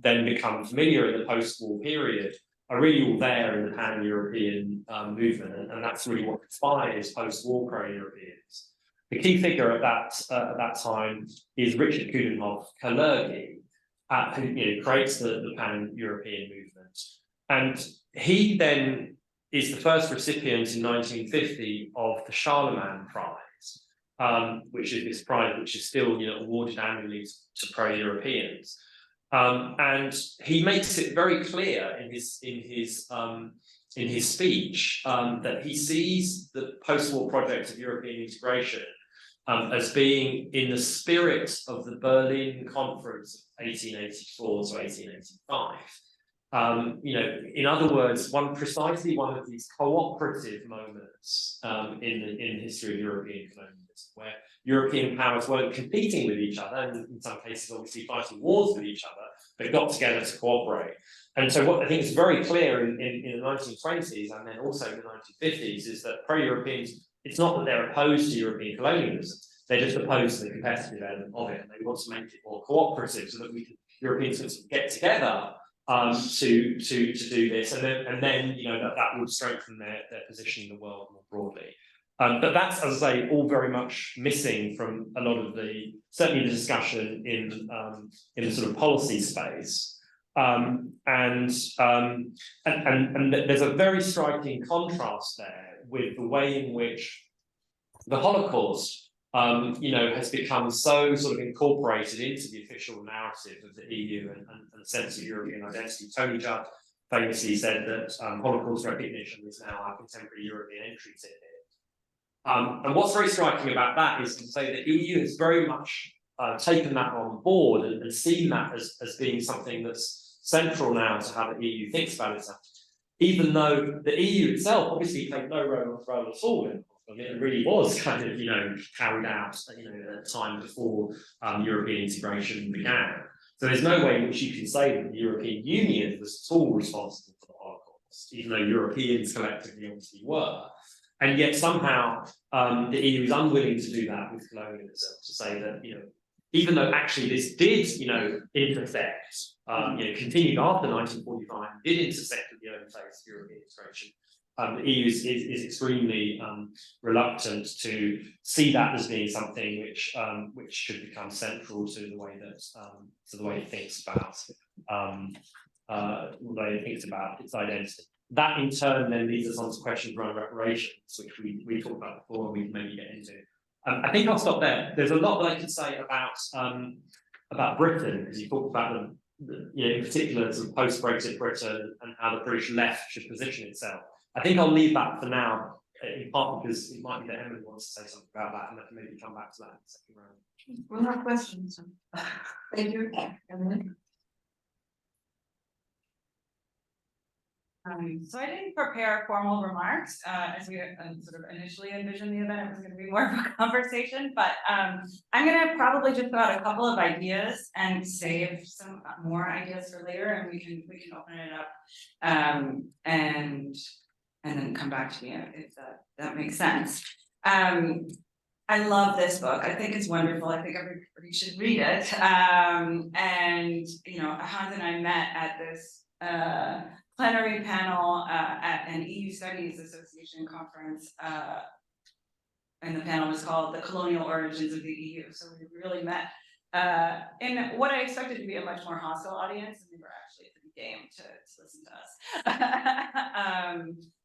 Speaker 3: then become familiar in the post-war period are really all there in the pan-European movement, and that's really what inspires post-war pro-Europeans. The key figure at that time is Richard Coudenhove-Kalergi, who creates the pan-European movement, and he then is the first recipient in 1950 of the Charlemagne Prize, which is this prize which is still awarded annually to pro-Europeans, and he makes it very clear in his speech that he sees the post-war project of European integration as being in the spirit of the Berlin Conference of 1884 to 1885. In other words, precisely one of these cooperative moments in the history of European colonialism, where European powers weren't competing with each other, and in some cases obviously fighting wars with each other, but got together to cooperate. And so what I think is very clear in the 1920s and then also in the 1950s is that pro-Europeans, it's not that they're opposed to European colonialism, they're just opposed to the competitive element of it, and they want to make it more cooperative so that we can Europeans could sort of get together to do this, and then you know that would strengthen their position in the world more broadly. But that's, as I say, all very much missing from a lot of certainly the discussion in the sort of policy space. And there's a very striking contrast there with the way in which the Holocaust, you know, has become so sort of incorporated into the official narrative of the EU and the sense of European identity. Tony Judd famously said that Holocaust recognition is now our contemporary European entry ticket. And what's very striking about that is to say that EU has very much taken that on board and seen that as being something that's central now to how the EU thinks about itself. Even though the EU itself obviously played no role at all in it really was kind of, you know, carried out, you know, at a time before European integration began. So there's no way in which you can say that the European Union was at all responsible for the Holocaust, even though Europeans collectively obviously were. And yet somehow the EU is unwilling to do that with colonialism, to say that, you know, even though actually this did, you know, intersect, you know, continued after 1945, did intersect with the early phase of European integration, the EU is extremely reluctant to see that as being something which should become central to the way that it thinks about its identity. That in turn then leads us on to questions around reparations, which we talked about before and we can maybe get into. I think I'll stop there. There's a lot that I could say about Britain, because you talked about you know, in particular sort of post-Brexit Britain and how the British left should position itself. I think I'll leave that for now, in part because it might be that Emily wants to say something about that, and I can maybe come back to that in the second round.
Speaker 2: We'll have questions. Thank you, Emily.
Speaker 4: So I didn't prepare formal remarks, as we sort of initially envisioned the event. It was going to be more of a conversation, but I'm going to probably just throw out a couple of ideas and save some more ideas for later, and we can open it up and then come back to me if that makes sense. I love this book. I think it's wonderful. I think everybody should read it. And you know, Hans and I met at this plenary panel at an EU Studies Association conference, and the panel was called "The Colonial Origins of the EU." So we really met in what I expected to be a much more hostile audience, and they were actually pretty game to listen to us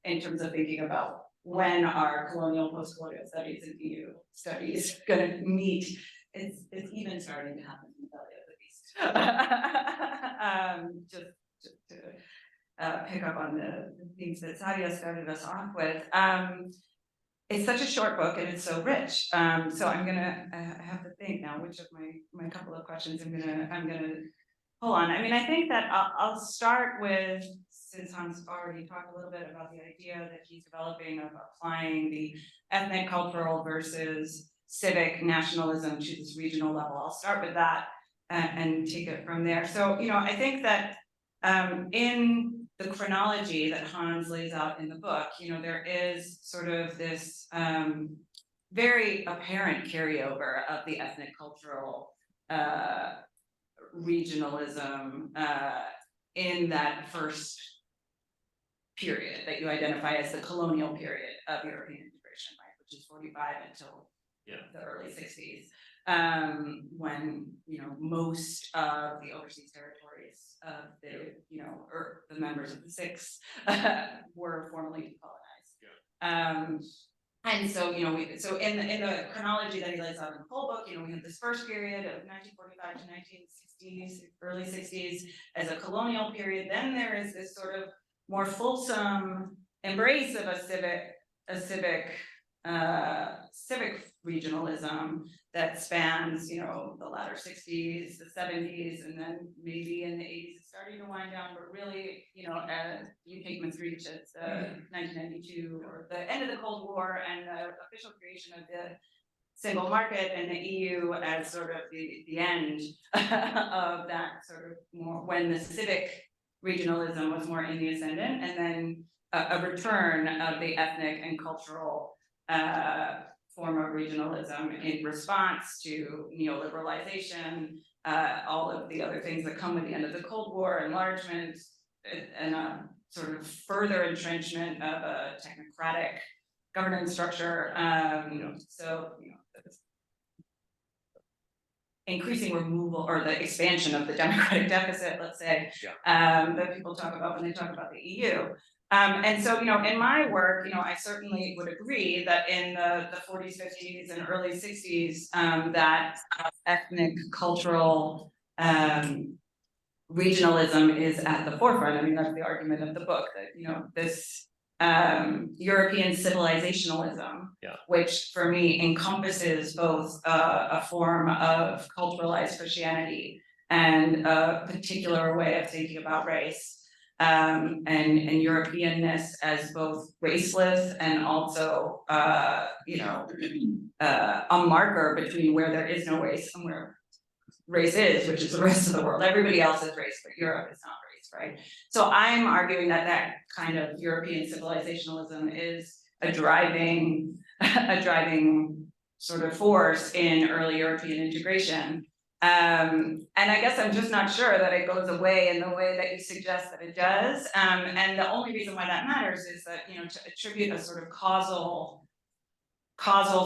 Speaker 4: in terms of thinking about when are colonial, post-colonial studies and EU studies going to meet. It's even starting to happen in the belly of the beast. Just to pick up on the things that Sadia started us off with. It's such a short book and it's so rich. So I'm gonna I have to think now which of my couple of questions I'm gonna pull on. I mean, I think that I'll start with, since Hans already talked a little bit about the idea that he's developing of applying the ethnic, cultural versus civic nationalism to this regional level. I'll start with that and take it from there. So, you know, I think that in the chronology that Hans lays out in the book, you know, there is sort of this very apparent carryover of the ethnic cultural regionalism in that first period that you identify as the colonial period of European integration, right, which is 45 until the early 60s. When, you know, most of the overseas territories of the, you know, or the members of the Six were formally decolonized. And so, you know, so in the chronology that he lays out in the whole book, you know, we have this first period of 1945 to 1960s, early 60s as a colonial period. Then there is this sort of more fulsome embrace of a civic regionalism that spans, you know, the latter 60s, the 70s, and then maybe in the 80s it's starting to wind down, but really, you know, you take Maastricht, it's 1992, or the end of the Cold War and the official creation of the single market and the EU as sort of the end of that sort of more, when the civic regionalism was more in the ascendant, and then a return of the ethnic and cultural form of regionalism in response to neoliberalization all of the other things that come with the end of the Cold War, enlargement, and a sort of further entrenchment of a technocratic governance structure, so, increasing removal or the expansion of the democratic deficit, let's say, that people talk about when they talk about the EU. And so, in my work, I certainly would agree that in the 40s, 50s, and early 60s, that ethnic, cultural, regionalism is at the forefront. I mean, that's the argument of the book, that, this European civilizationalism, which for me encompasses both a form of culturalized Christianity and a particular way of thinking about race, and Europeanness as both raceless and also a marker between where there is no race and where race is, which is the rest of the world. Everybody else is race, but Europe is not race, right? So I'm arguing that that kind of European civilizationalism is a driving sort of force in early European integration. And I guess I'm just not sure that it goes away in the way that you suggest that it does. And the only reason why that matters is that, to attribute a sort of causal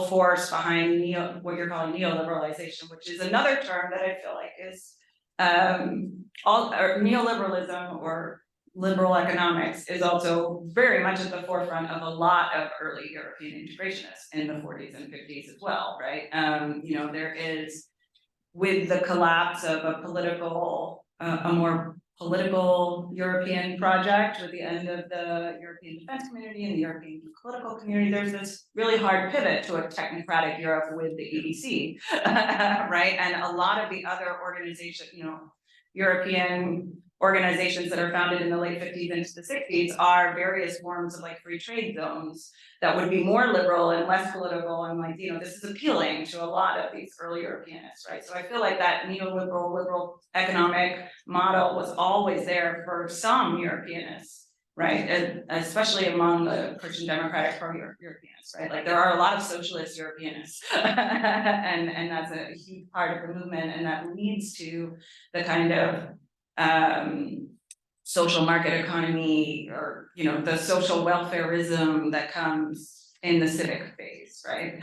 Speaker 4: force behind what you're calling neoliberalization, which is another term that I feel like is neoliberalism or liberal economics is also very much at the forefront of a lot of early European integrationists in the 40s and 50s as well, right? There is, with the collapse of a more political European project, with the end of the European Defense Community and the European political community, there's this really hard pivot to a technocratic Europe with the EDC, right? And a lot of the other organizations, European organizations that are founded in the late 50s into the 60s are various forms of free trade zones that would be more liberal and less political, and this is appealing to a lot of these early Europeanists, right? So I feel like that neoliberal, liberal economic model was always there for some Europeanists, right? And especially among the Christian democratic pro-Europeanists, right? Like there are a lot of socialist Europeanists, and that's a huge part of the movement, and that leads to the kind of social market economy, or the social welfareism that comes in the civic phase, right?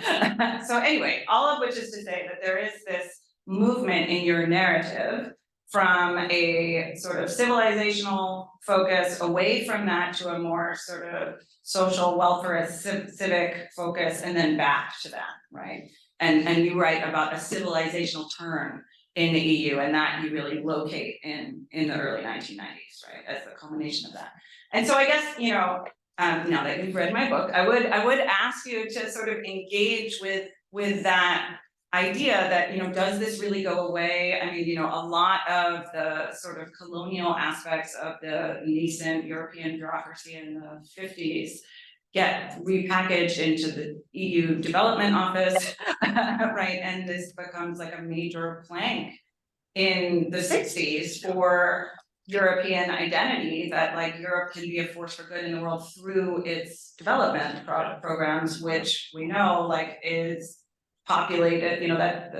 Speaker 4: So anyway, all of which is to say that there is this movement in your narrative from a sort of civilizational focus away from that to a more sort of social welfarist civic focus, and then back to that, right? And you write about a civilizational turn in the EU, and that you really locate in the early 1990s, right, as the culmination of that. And so I guess, now that you've read my book, I would ask you to sort of engage with that idea that, does this really go away? I mean, a lot of the sort of colonial aspects of the nascent European bureaucracy in the 50s get repackaged into the EU Development Office, right? And this becomes like a major plank in the 60s for European identity, that Europe can be a force for good in the world through its development programs, which we know is populated, that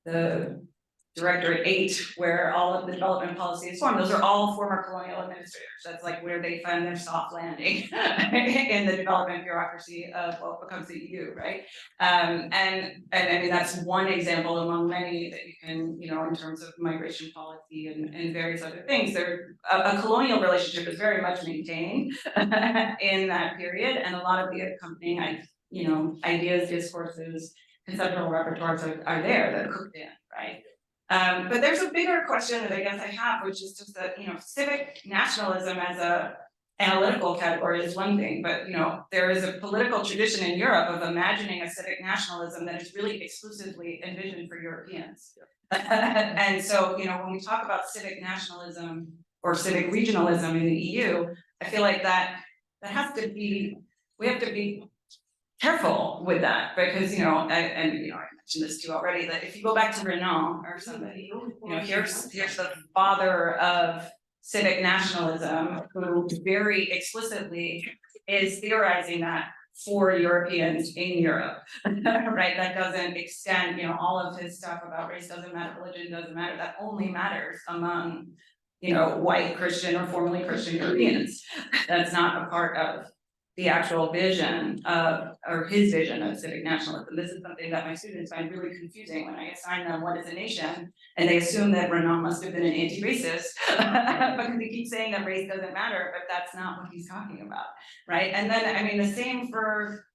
Speaker 4: the Directorate 8, where all of the development policy is formed, those are all former colonial administrators. That's where they find their soft landing in the development bureaucracy of what becomes the EU, right? And I mean, that's one example among many that you can, in terms of migration policy and various other things. A colonial relationship is very much maintained in that period, and a lot of the accompanying, ideas, discourses, conceptual repertoires are there that are cooked in, right? But there's a bigger question that I guess I have, which is just that, civic nationalism as a analytical category is one thing, but, there is a political tradition in Europe of imagining a civic nationalism that is really exclusively envisioned for Europeans. And so, when we talk about civic nationalism or civic regionalism in the EU, I feel like that has to be, we have to be careful with that, because, I mentioned this to you already, that if you go back to Renan or somebody, here's the father of civic nationalism, who very explicitly is theorizing that for Europeans in Europe, right? That doesn't extend, you know, all of his stuff about race doesn't matter, religion doesn't matter, that only matters among, you know, white Christian or formerly Christian Europeans. That's not a part of the actual vision of, or his vision of civic nationalism. This is something that my students find really confusing when I assign them what is a nation, and they assume that Renan must have been an anti-racist because he keeps saying that race doesn't matter, but that's not what he's talking about, right? And then, I mean, the same for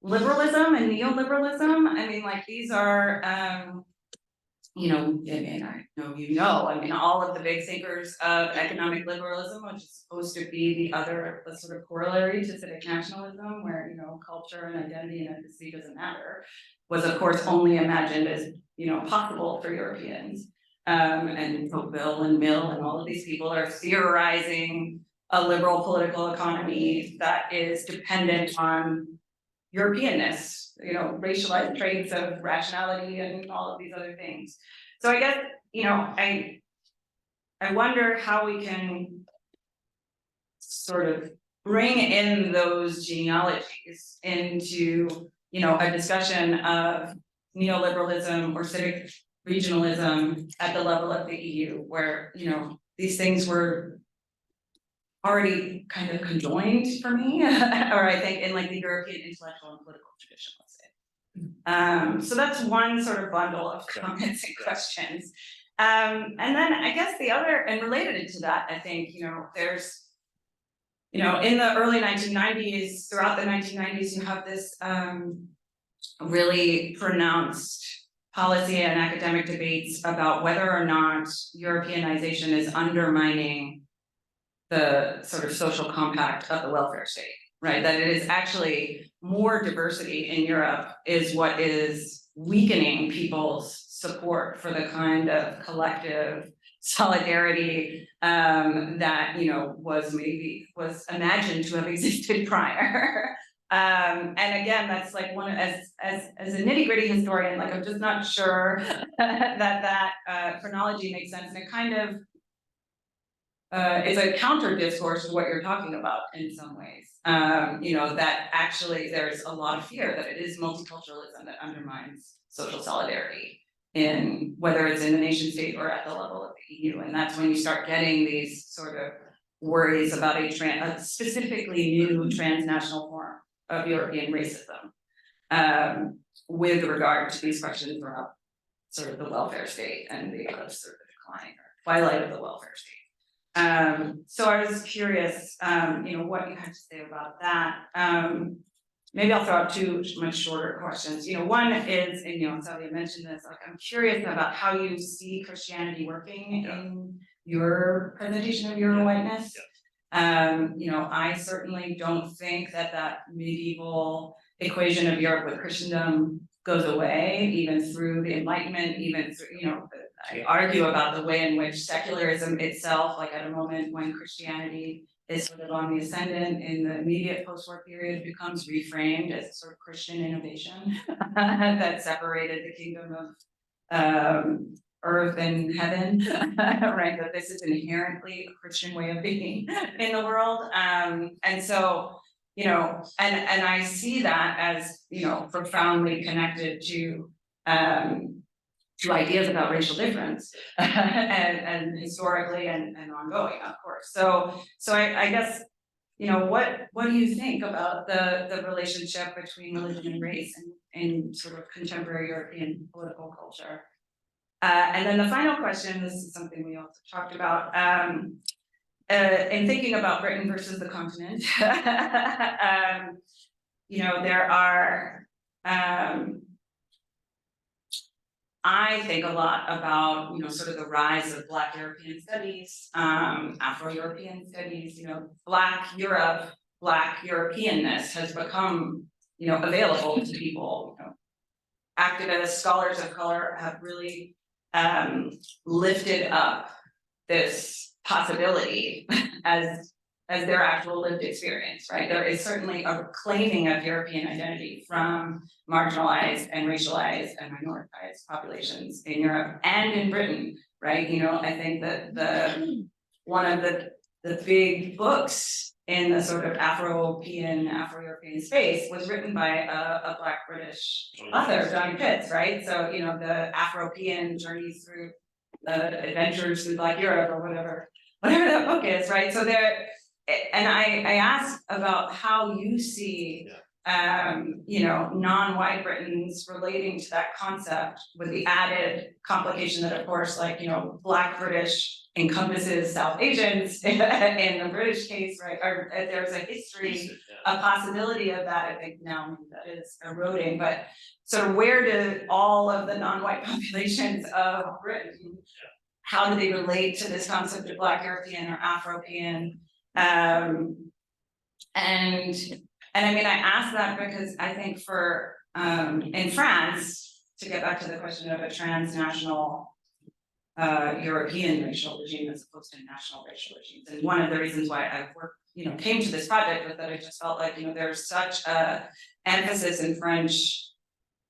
Speaker 4: liberalism and neoliberalism. I mean, like, these are, you know, and I know you know, I mean, all of the big thinkers of economic liberalism, which is supposed to be the sort of corollary to civic nationalism, where, you know, culture and identity and ethnicity doesn't matter, was of course only imagined as, you know, possible for Europeans. And Tocqueville and Mill and all of these people are theorizing a liberal political economy that is dependent on Europeanness, you know, racialized traits of rationality and all of these other things. So I guess, you know, I wonder how we can sort of bring in those genealogies into, you know, a discussion of neoliberalism or civic regionalism at the level of the EU, where, you know, these things were already kind of conjoined for me, or I think in like the European intellectual and political tradition, let's say. So that's one sort of bundle of comments and questions. And then I guess the other, and related to that, I think, you know, there's, you know, in the early 1990s, throughout the 1990s, you have this really pronounced policy and academic debates about whether or not Europeanization is undermining the sort of social compact of the welfare state, right? That it is actually more diversity in Europe is what is weakening people's support for the kind of collective solidarity that, you know, was imagined to have existed prior. And again, that's like one as a nitty-gritty historian, like I'm just not sure that chronology makes sense, and it kind of it's a counter discourse to what you're talking about in some ways. You know, that actually there's a lot of fear that it is multiculturalism that undermines social solidarity, in whether it's in the nation state or at the level of the EU. And that's when you start getting these sort of worries about a specifically new transnational form of European racism, with regard to these questions around sort of the welfare state and the sort of decline or twilight of the welfare state. So I was curious, you know, what you had to say about that. Maybe I'll throw out two much shorter questions. You know, one is, and you know, Sally mentioned this, like I'm curious about how you see Christianity working in your presentation of your whiteness. You know, I certainly don't think that medieval equation of Europe with Christendom goes away, even through the Enlightenment, even through, you know, I argue about the way in which secularism itself, like at a moment when Christianity is sort of on the ascendant in the immediate post-war period, becomes reframed as a sort of Christian innovation that separated the kingdom of earth and heaven, right? That this is inherently a Christian way of being in the world. And so, you know, and I see that as, you know, profoundly connected to ideas about racial difference and historically and ongoing, of course. So I guess, you know, what do you think about the relationship between religion and race in sort of contemporary European political culture? And then the final question, this is something we also talked about, in thinking about Britain versus the continent, you know, there are, I think a lot about, you know, sort of the rise of Black European studies, Afro-European studies, you know, Black Europe, Black Europeanness has become, you know, available to people. You know, activists, scholars of color have really lifted up this possibility as their actual lived experience, right? There is certainly a claiming of European identity from marginalized and racialized and minoritized populations in Europe and in Britain, right? You know, I think that one of the the big books in the sort of Afro-European space was written by a Black British author, Johnny Pitts, right? So, you know, the Afro-European journeys through the adventures through Black Europe or whatever that book is, right? So there, and I asked about how you see you know, non-white Britons relating to that concept with the added complication that, of course, like, you know, Black British encompasses South Asians in the British case, right? Or there's a history, a possibility of that, I think now that is eroding, but so where do all of the non-white populations of Britain, how do they relate to this concept of Black European or Afro-European? And I mean, I ask that because I think for, in France, to get back to the question of a transnational European racial regime as opposed to national racial regimes. And one of the reasons why I came to this project was that I just felt like, you know, there's such a emphasis in French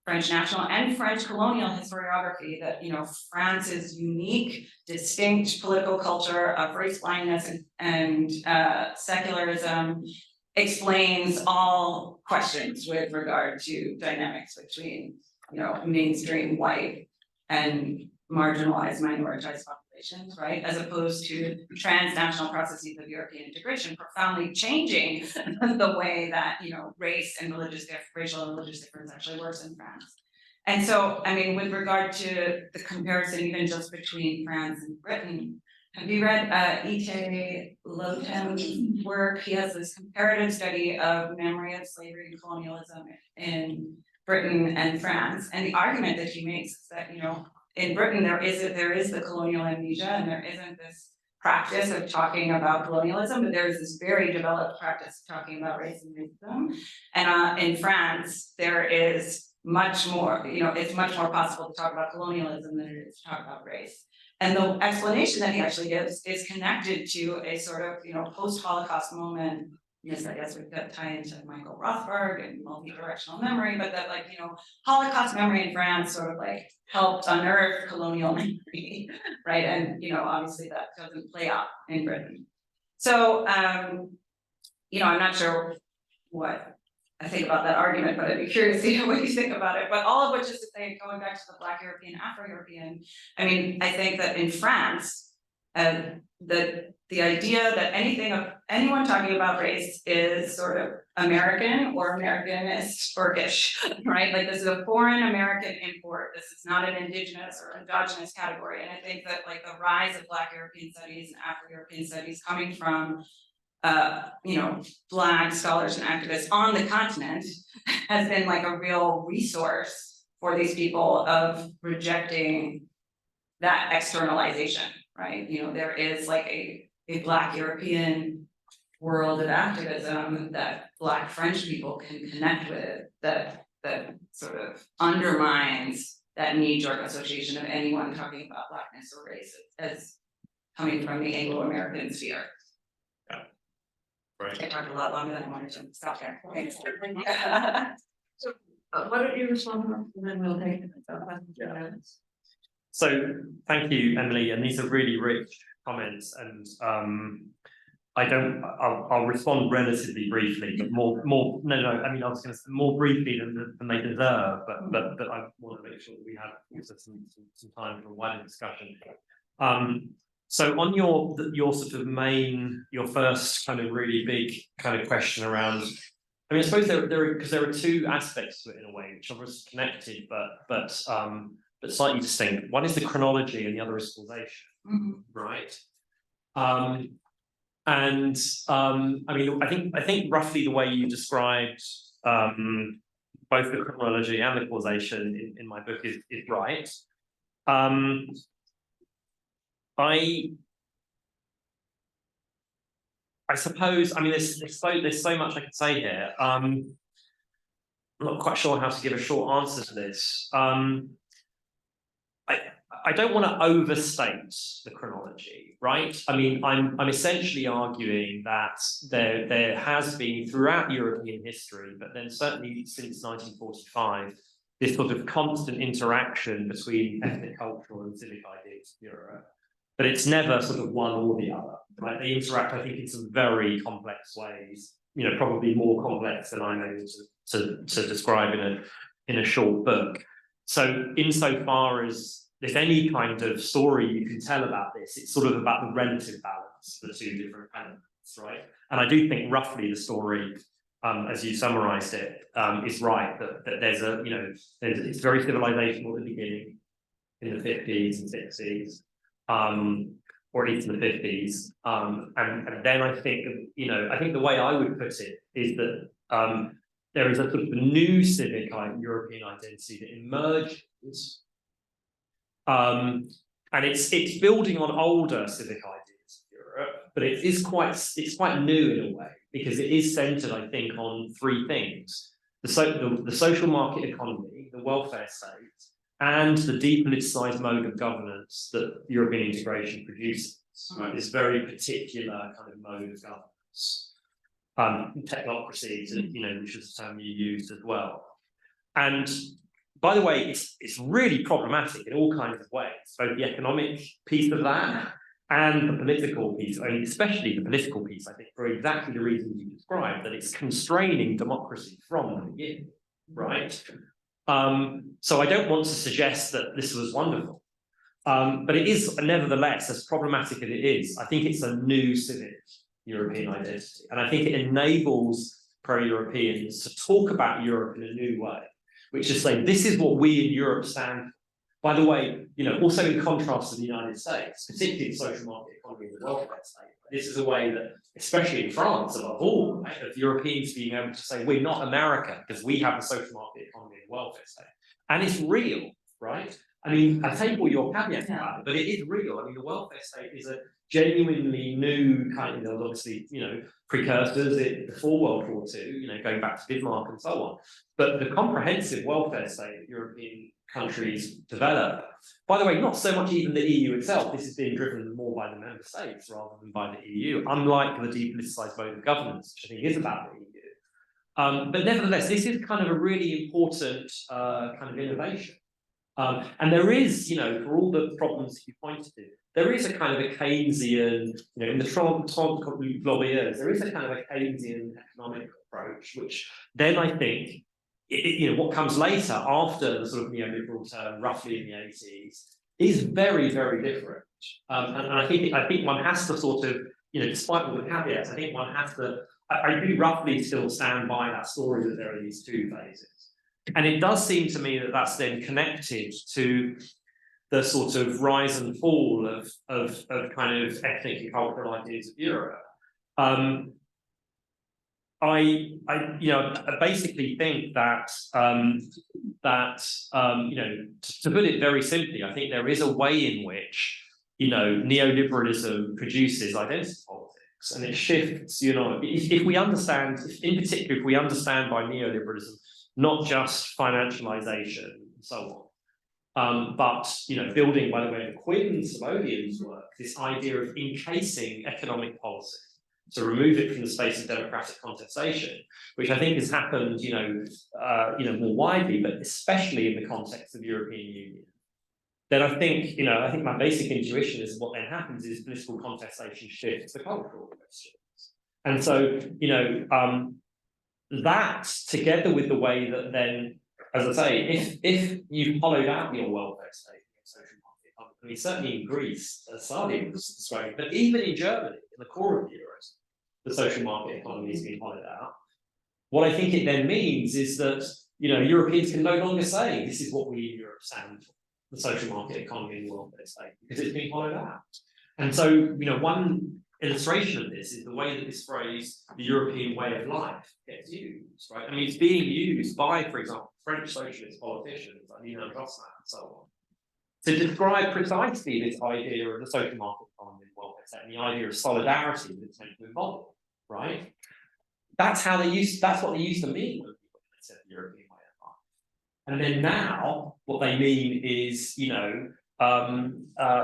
Speaker 4: national and French colonial historiography that, you know, France's unique, distinct political culture of race blindness and secularism explains all questions with regard to dynamics between, you know, mainstream white and marginalized minoritized populations, right? As opposed to transnational processes of European integration profoundly changing the way that, you know, race and racial and religious difference actually works in France. And so, I mean, with regard to the comparison, even just between France and Britain, have you read Ite Lotem's work? He has this comparative study of memory of slavery and colonialism in Britain and France. And the argument that he makes is that, you know, in Britain, there is the colonial amnesia, and there isn't this practice of talking about colonialism, but there is this very developed practice of talking about race and racism. And in France, there is much more, you know, it's much more possible to talk about colonialism than it is to talk about race. And the explanation that he actually gives is connected to a sort of, you know, post-Holocaust moment. Yes, I guess we've got tie into Michael Rothbard and multi-directional memory, but that, like, you know, Holocaust memory in France sort of like helped unearth colonial memory, right? And, you know, obviously that doesn't play out in Britain. So, you know, I'm not sure what I think about that argument, but I'd be curious to hear what you think about it. But all of which is to say, going back to the Black European, Afro-European, I mean, I think that in France, the idea that anyone talking about race is sort of American or Americanist Turkish, right? Like, this is a foreign American import. This is not an indigenous or endogenous category. And I think that, like, the rise of Black European studies and Afro-European studies coming from you know, Black scholars and activists on the continent has been like a real resource for these people of rejecting that externalization, right? You know, there is like a Black European world of activism that Black French people can connect with that sort of undermines that knee-jerk association of anyone talking about Blackness or race as coming from the Anglo-American sphere.
Speaker 3: Right.
Speaker 4: I talked a lot longer than I wanted to. Stop there. Okay.
Speaker 2: Why don't you respond and then we'll take it.
Speaker 3: So thank you, Emily, and these are really rich comments, and I'll respond relatively briefly, but I mean, I was going to say more briefly than they deserve, but I want to make sure that we have some time for a wider discussion. So on your sort of your first kind of really big kind of question around, I mean, I suppose there are two aspects to it in a way, which are connected, but slightly distinct. One is the chronology and the other is causation, right? I mean, I think roughly the way you described both the chronology and the causation in my book is right. I suppose, I mean, there's so much I could say here. I'm not quite sure how to give a short answer to this. I don't want to overstate the chronology, right? I mean, I'm essentially arguing that there has been throughout European history, but then certainly since 1945, this sort of constant interaction between ethnic, cultural, and civic ideas of Europe. but it's never sort of one or the other, right? They interact, I think, in some very complex ways, probably more complex than I'm able to describe in a short book. So insofar as there's any kind of story you can tell about this, it's sort of about the relative balance of the two different elements, right? And I do think roughly the story, as you summarized it, is right, that there's it's very civilizational at the beginning, in the 50s and 60s, or at least in the 50s. And then I think, I think the way I would put it is that there is a sort of new civic European identity that emerges. And it's building on older civic ideas of Europe, but it's quite new in a way, because it is centered, I think, on three things: the social market economy, the welfare state, and the depoliticized mode of governance that European integration produces. Right? This very particular kind of mode of governance, technocracy, which is the term you used as well. And by the way, it's really problematic in all kinds of ways, both the economic piece of that and the political piece, and especially the political piece, I think, for exactly the reasons you described, that it's constraining democracy from the beginning, right? So I don't want to suggest that this was wonderful, but it is nevertheless, as problematic as it is, I think it's a new civic European identity. And I think it enables pro-Europeans to talk about Europe in a new way, which is saying, this is what we in Europe stand for. By the way, also in contrast to the United States, particularly the social market economy and the welfare state, this is a way that, especially in France, above all, right, of Europeans being able to say, we're not America because we have the social market economy and welfare state. And it's real, right? I mean, I take all your caveats about it, but it is real. I mean, the welfare state is a genuinely new kind of, obviously, precursors before World War II, going back to Bismarck and so on. But the comprehensive welfare state that European countries develop, by the way, not so much even the EU itself, this is being driven more by the member states rather than by the EU, unlike the depoliticized mode of governance, which I think is about the EU. But nevertheless, this is kind of a really important kind of innovation. And there is, for all the problems that you pointed to, there is a kind of a Keynesian, in the Trump Globieuse, there is a kind of a Keynesian economic approach, which then I think, what comes later after the sort of neoliberal term, roughly in the 80s, is very, very different. And I think one has to sort of, despite all the caveats, I think one has to, I do roughly still stand by that story that there are these two phases. And it does seem to me that that's then connected to the sort of rise and fall of kind of ethnic and cultural ideas of Europe. I basically think that to put it very simply, I think there is a way in which neoliberalism produces identity politics, and it shifts. If we understand, in particular, if we understand by neoliberalism not just financialization and so on, but building, by the way, the Quinn Simonian's work, this idea of encasing economic policy, to remove it from the space of democratic contestation, which I think has happened, more widely, but especially in the context of the European Union. Then I think my basic intuition is what then happens is political contestation shifts to cultural questions, and so that together with the way that then, as I say, if you've hollowed out your welfare state, social market, I mean, certainly in Greece, Sardi was describing, but even in Germany, in the core of the Eurozone, the social market economy is being hollowed out. What I think it then means is that Europeans can no longer say this is what we in Europe stand for, the social market economy and the welfare state, because it's being hollowed out. And so, one illustration of this is the way that this phrase, the European way of life, gets used, right? I mean, it's being used by, for example, French socialist politicians like Nina Gosselin and so on, to describe precisely this idea of the social market economy and welfare state, and the idea of solidarity that it's meant to embody, right? That's what they used to mean when people said the European way of life. And then now, what they mean is,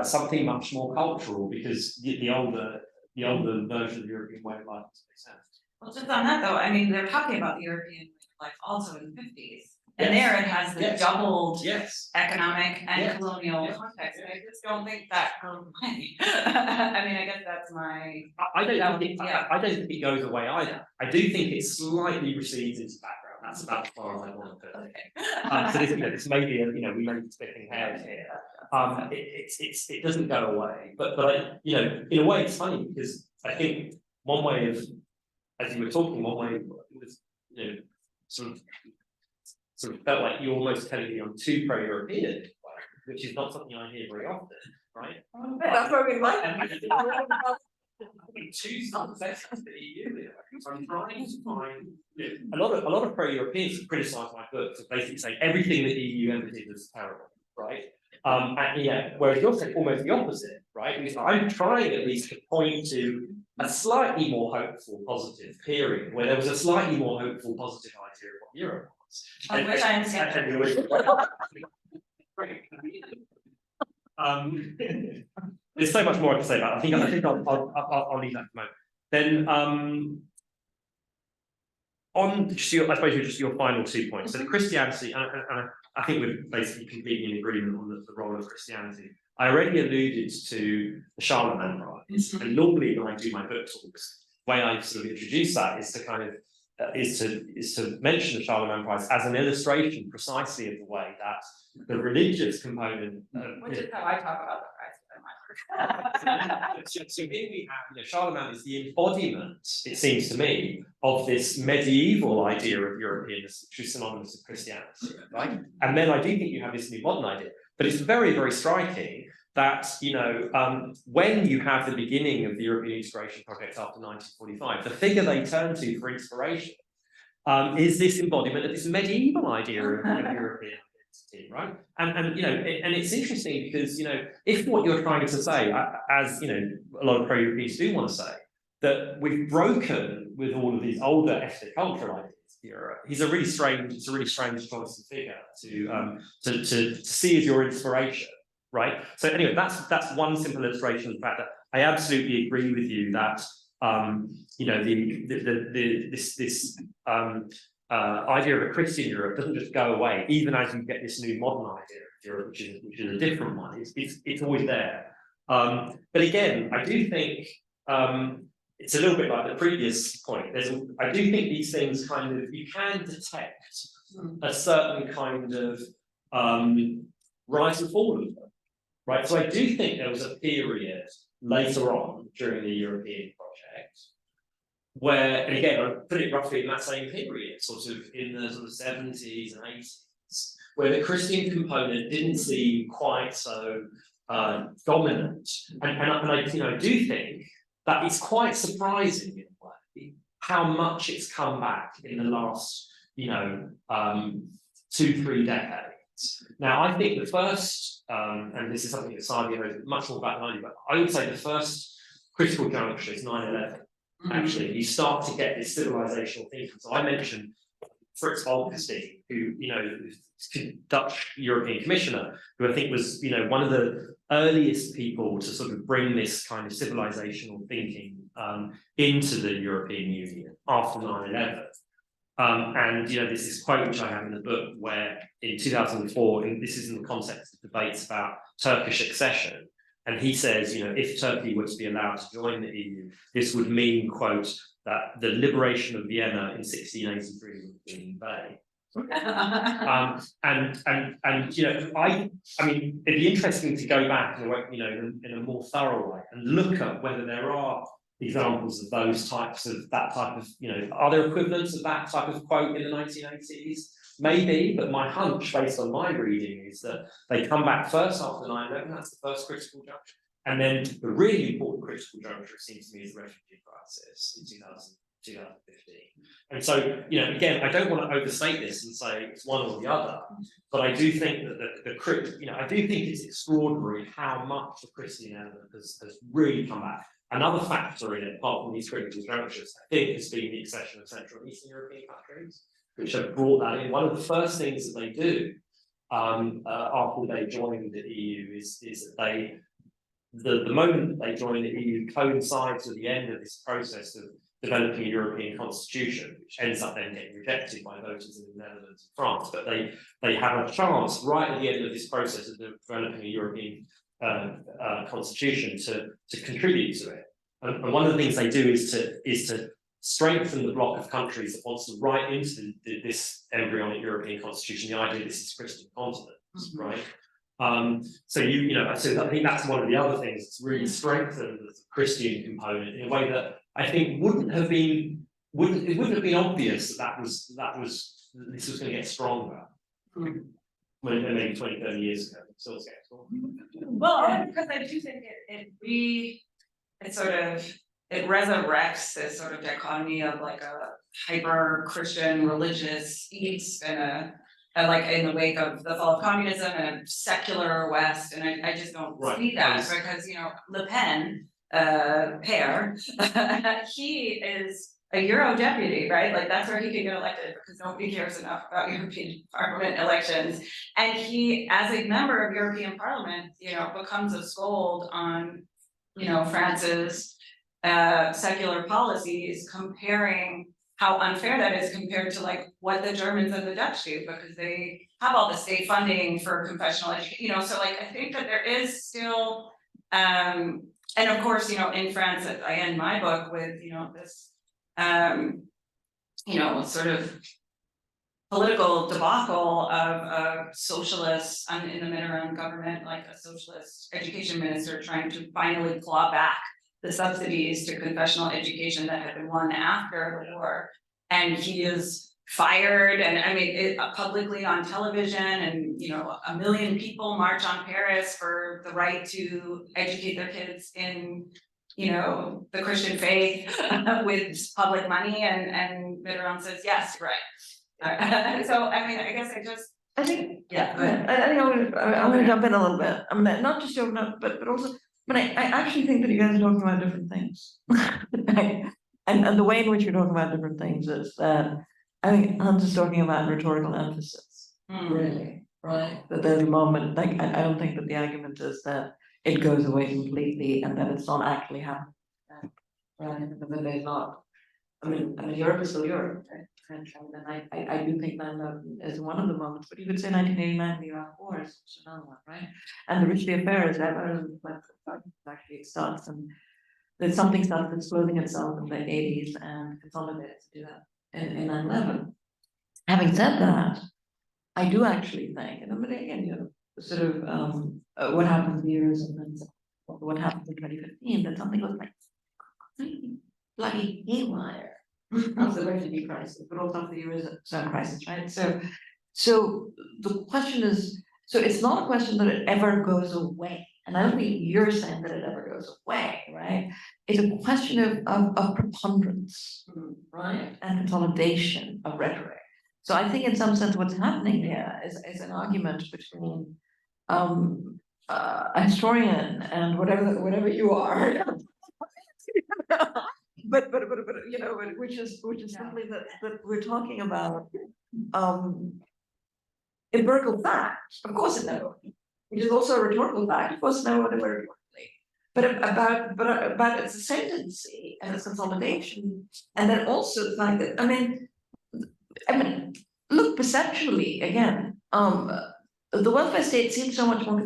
Speaker 3: something much more cultural, because the older version of the European way of life doesn't make sense.
Speaker 4: Well, just on that though, I mean, they're talking about the European way of life also in the 50s. And
Speaker 3: Yes.
Speaker 4: there it has the
Speaker 3: Yes.
Speaker 4: doubled
Speaker 3: Yes.
Speaker 4: economic and
Speaker 3: Yes.
Speaker 4: colonial
Speaker 3: Yes.
Speaker 4: context, and I just don't think that goes away. I mean, I guess that's my.
Speaker 3: I
Speaker 4: That
Speaker 3: don't
Speaker 4: would
Speaker 3: think
Speaker 4: be-
Speaker 3: it,
Speaker 4: yeah.
Speaker 3: I don't think it goes away either. I do think it slightly recedes into background. That's about as far as I want to put it.
Speaker 4: Okay.
Speaker 3: So this, this may be, we may be splitting hairs here. It doesn't go away, but I, in a way, it's funny because I think one way of, as you were talking, one way was, sort of felt like you're almost telling me I'm too pro-European, which is not something I hear very often, right?
Speaker 2: That's what we like.
Speaker 3: Two successes to the EU. So I'm trying to find a lot of pro-Europeans have criticised my book for basically saying everything that the EU ever did was terrible, right? And whereas you're saying almost the opposite, right? Because I'm trying at least to point to a slightly more hopeful, positive period where there was a slightly more hopeful, positive idea of what Europe was.
Speaker 4: Of which I am skeptical.
Speaker 3: There's so much more I can say about it. I think I'll leave that for a moment. Then on just your, I suppose just your final 2 points. So the Christianity, and I think we're basically completely in agreement on the role of Christianity. I already alluded to the Charlemagne Prize, and normally when I do my book talks, the way I sort of introduce that is to kind of is to mention the Charlemagne Prize as an illustration precisely of the way that the religious component,
Speaker 4: Which is how I talk about the price in my work.
Speaker 3: So here we have, Charlemagne is the embodiment, it seems to me, of this medieval idea of Europeanness, which is synonymous with Christianity, right? And then I do think you have this new modern idea, but it's very, very striking that, when you have the beginning of the European integration project after 1945, the figure they turn to for inspiration is this embodiment of this medieval idea of European identity, right? And it's interesting because, if what you're trying to say, as, a lot of pro-Europeans do want to say, that we've broken with all of these older ethnic cultural ideas of Europe, it's a really strange choice of figure to see as your inspiration. Right. So anyway, that's one simple illustration of the fact that I absolutely agree with you that this idea of a Christian Europe doesn't just go away, even as you get this new modern idea of Europe, which is a different one. It's always there. But again, I do think it's a little bit like the previous point. I do think these things kind of, you can detect a certain kind of rise and fall of them. Right, so I do think there was a period later on during the European project where, and again, I put it roughly in that same period, sort of in the sort of 70s and 80s, where the Christian component didn't seem quite so dominant. And I do think that it's quite surprising in a way how much it's come back in the last, 2-3 decades. Now, I think the first, and this is something that Sadia knows much more about than I do, but I would say the first critical juncture is 9/11. Actually, you start to get this civilizational thinking. So I mentioned Frits Bolkestein, who, Dutch European Commissioner, who I think was, one of the earliest people to sort of bring this kind of civilizational thinking into the European Union after 9/11. And there's this quote which I have in the book where in 2004, and this is in the context of debates about Turkish accession, and he says, if Turkey were to be allowed to join the EU, this would mean, quote, that the liberation of Vienna in 1683 would be in vain. I mean, it'd be interesting to go back in a way, in a more thorough way and look at whether there are examples of those types of that type of, are there equivalents of that type of quote in the 1980s? Maybe, but my hunch based on my reading is that they come back first after 9/11, that's the first critical juncture. And then the really important critical juncture, it seems to me, is the refugee crisis in 2015. And so, again, I don't want to overstate this and say it's one or the other, but I do think that I do think it's extraordinary how much the Christian element has really come back. Another factor in it, apart from these critical junctures, I think has been the accession of Central and Eastern European countries, which have brought that in. One of the first things that they do after they join the EU is that the moment they join the EU coincides with the end of this process of developing a European constitution, which ends up then getting rejected by voters in the Netherlands and France. But they have a chance right at the end of this process of developing a European constitution to contribute to it. And one of the things they do is to strengthen the bloc of countries that wants to write into this embryonic European constitution the idea this is Christian continent, right? So so I think that's one of the other things that's really strengthened the Christian component in a way that I think wouldn't have been obvious that this was going to get stronger. When maybe 20, 30 years ago, so it's getting stronger.
Speaker 4: Well, because I do think it resurrects this sort of dichotomy of like a hyper Christian religious East and like in the wake of the fall of communism and a secular West, and I just don't see that because Le Pen, Pear, he is a Euro deputy, right? Like that's where he can get elected because nobody cares enough about European Parliament elections. And he, as a member of European Parliament, becomes a scold on, France's secular policies, comparing how unfair that is compared to like what the Germans and the Dutch do, because they have all the state funding for confessional education, so like I think that there is still and of course, in France, I end my book with, this sort of political debacle of socialists in the Mitterrand government, like a socialist education minister trying to finally claw back the subsidies to confessional education that had been won after the war. And he is fired, and I mean, publicly on television, and 1 million people march on Paris for the right to educate their kids in the Christian faith with public money, and Mitterrand says, yes, right. So I mean, I guess
Speaker 2: I think,
Speaker 4: yeah, go ahead.
Speaker 2: I think I'm gonna jump in a little bit. I mean, not just your note, but also, but I actually think that you guys are talking about different things. And the way in which you're talking about different things is that I think Hans is talking about rhetorical emphasis, really, right? That there's a moment, like, I don't think that the argument is that it goes away completely and that it's not actually happening. Right, and that there's not, I mean, Europe is still Europe, right? And I do think that is one of the moments, but you could say 1989, the Iraq War is another one, right? And the Richelieu affair is that actually it starts, and there's something starts exploding itself in the 80s and consolidates to do that in 9/11. Having said that, I do actually think, and I mean, again, sort of what happened in the years and then what happened in 2015, that something was like bloody haywire of the refugee crisis, but also of the Eurozone crisis, right? So the question is, so it's not a question that it ever goes away. And I don't think you're saying that it ever goes away, right? It's a question of preponderance, right? And consolidation of rhetoric. So I think in some sense what's happening here is an argument between a historian and whatever you are. but which is simply that we're talking about empirical facts, of course it never, which is also a rhetorical fact, of course no one ever rhetorically, but about its ascendancy and its consolidation, and then also the fact that I mean look, perceptually again, the welfare state seems so much more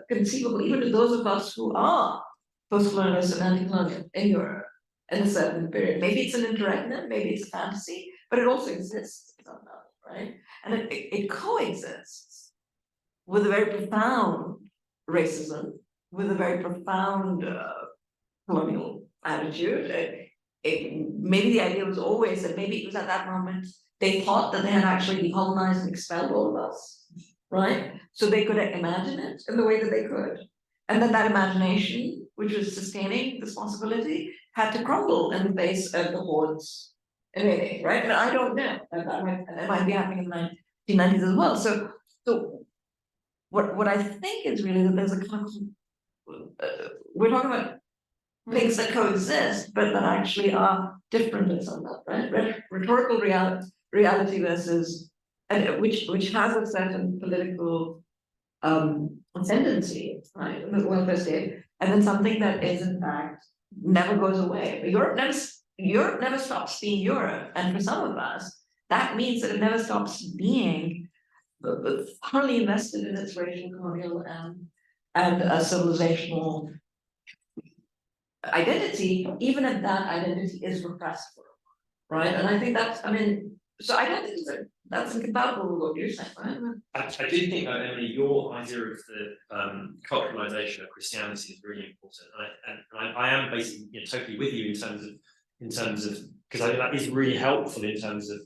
Speaker 2: conceivable even to those of us who are post-colonialist and anti-colonial in Europe in a certain period. Maybe it's an interregnum, maybe it's a fantasy, but it also exists somehow, right? And it coexists with a very profound racism, with a very profound colonial attitude. Maybe the idea was always that maybe it was at that moment they thought that they had actually decolonized and expelled all of us, right? So they could imagine it in the way that they could. And then that imagination, which was sustaining this possibility, had to crumble in the face of the hordes invading, right? And I don't know, that might be happening in the 1990s as well. So what I think is really that there's a kind of, we're talking about things that coexist, but that actually are different in some way, right? Rhetorical reality versus, which has a certain political ascendancy, right, in the welfare state, and then something that is in fact never goes away. But Europe never Europe never stops being Europe, and for some of us, that means that it never stops being thoroughly invested in its racial, colonial, and civilizational identity, even if that identity is repressed for a while, right? And I think that's, I mean, so I don't think that's incompatible with what you're saying, right?
Speaker 3: I do think that, Emily, your idea of the culturalization of Christianity is really important, and I am basically, you know, totally with you in terms of because I think that is really helpful in terms of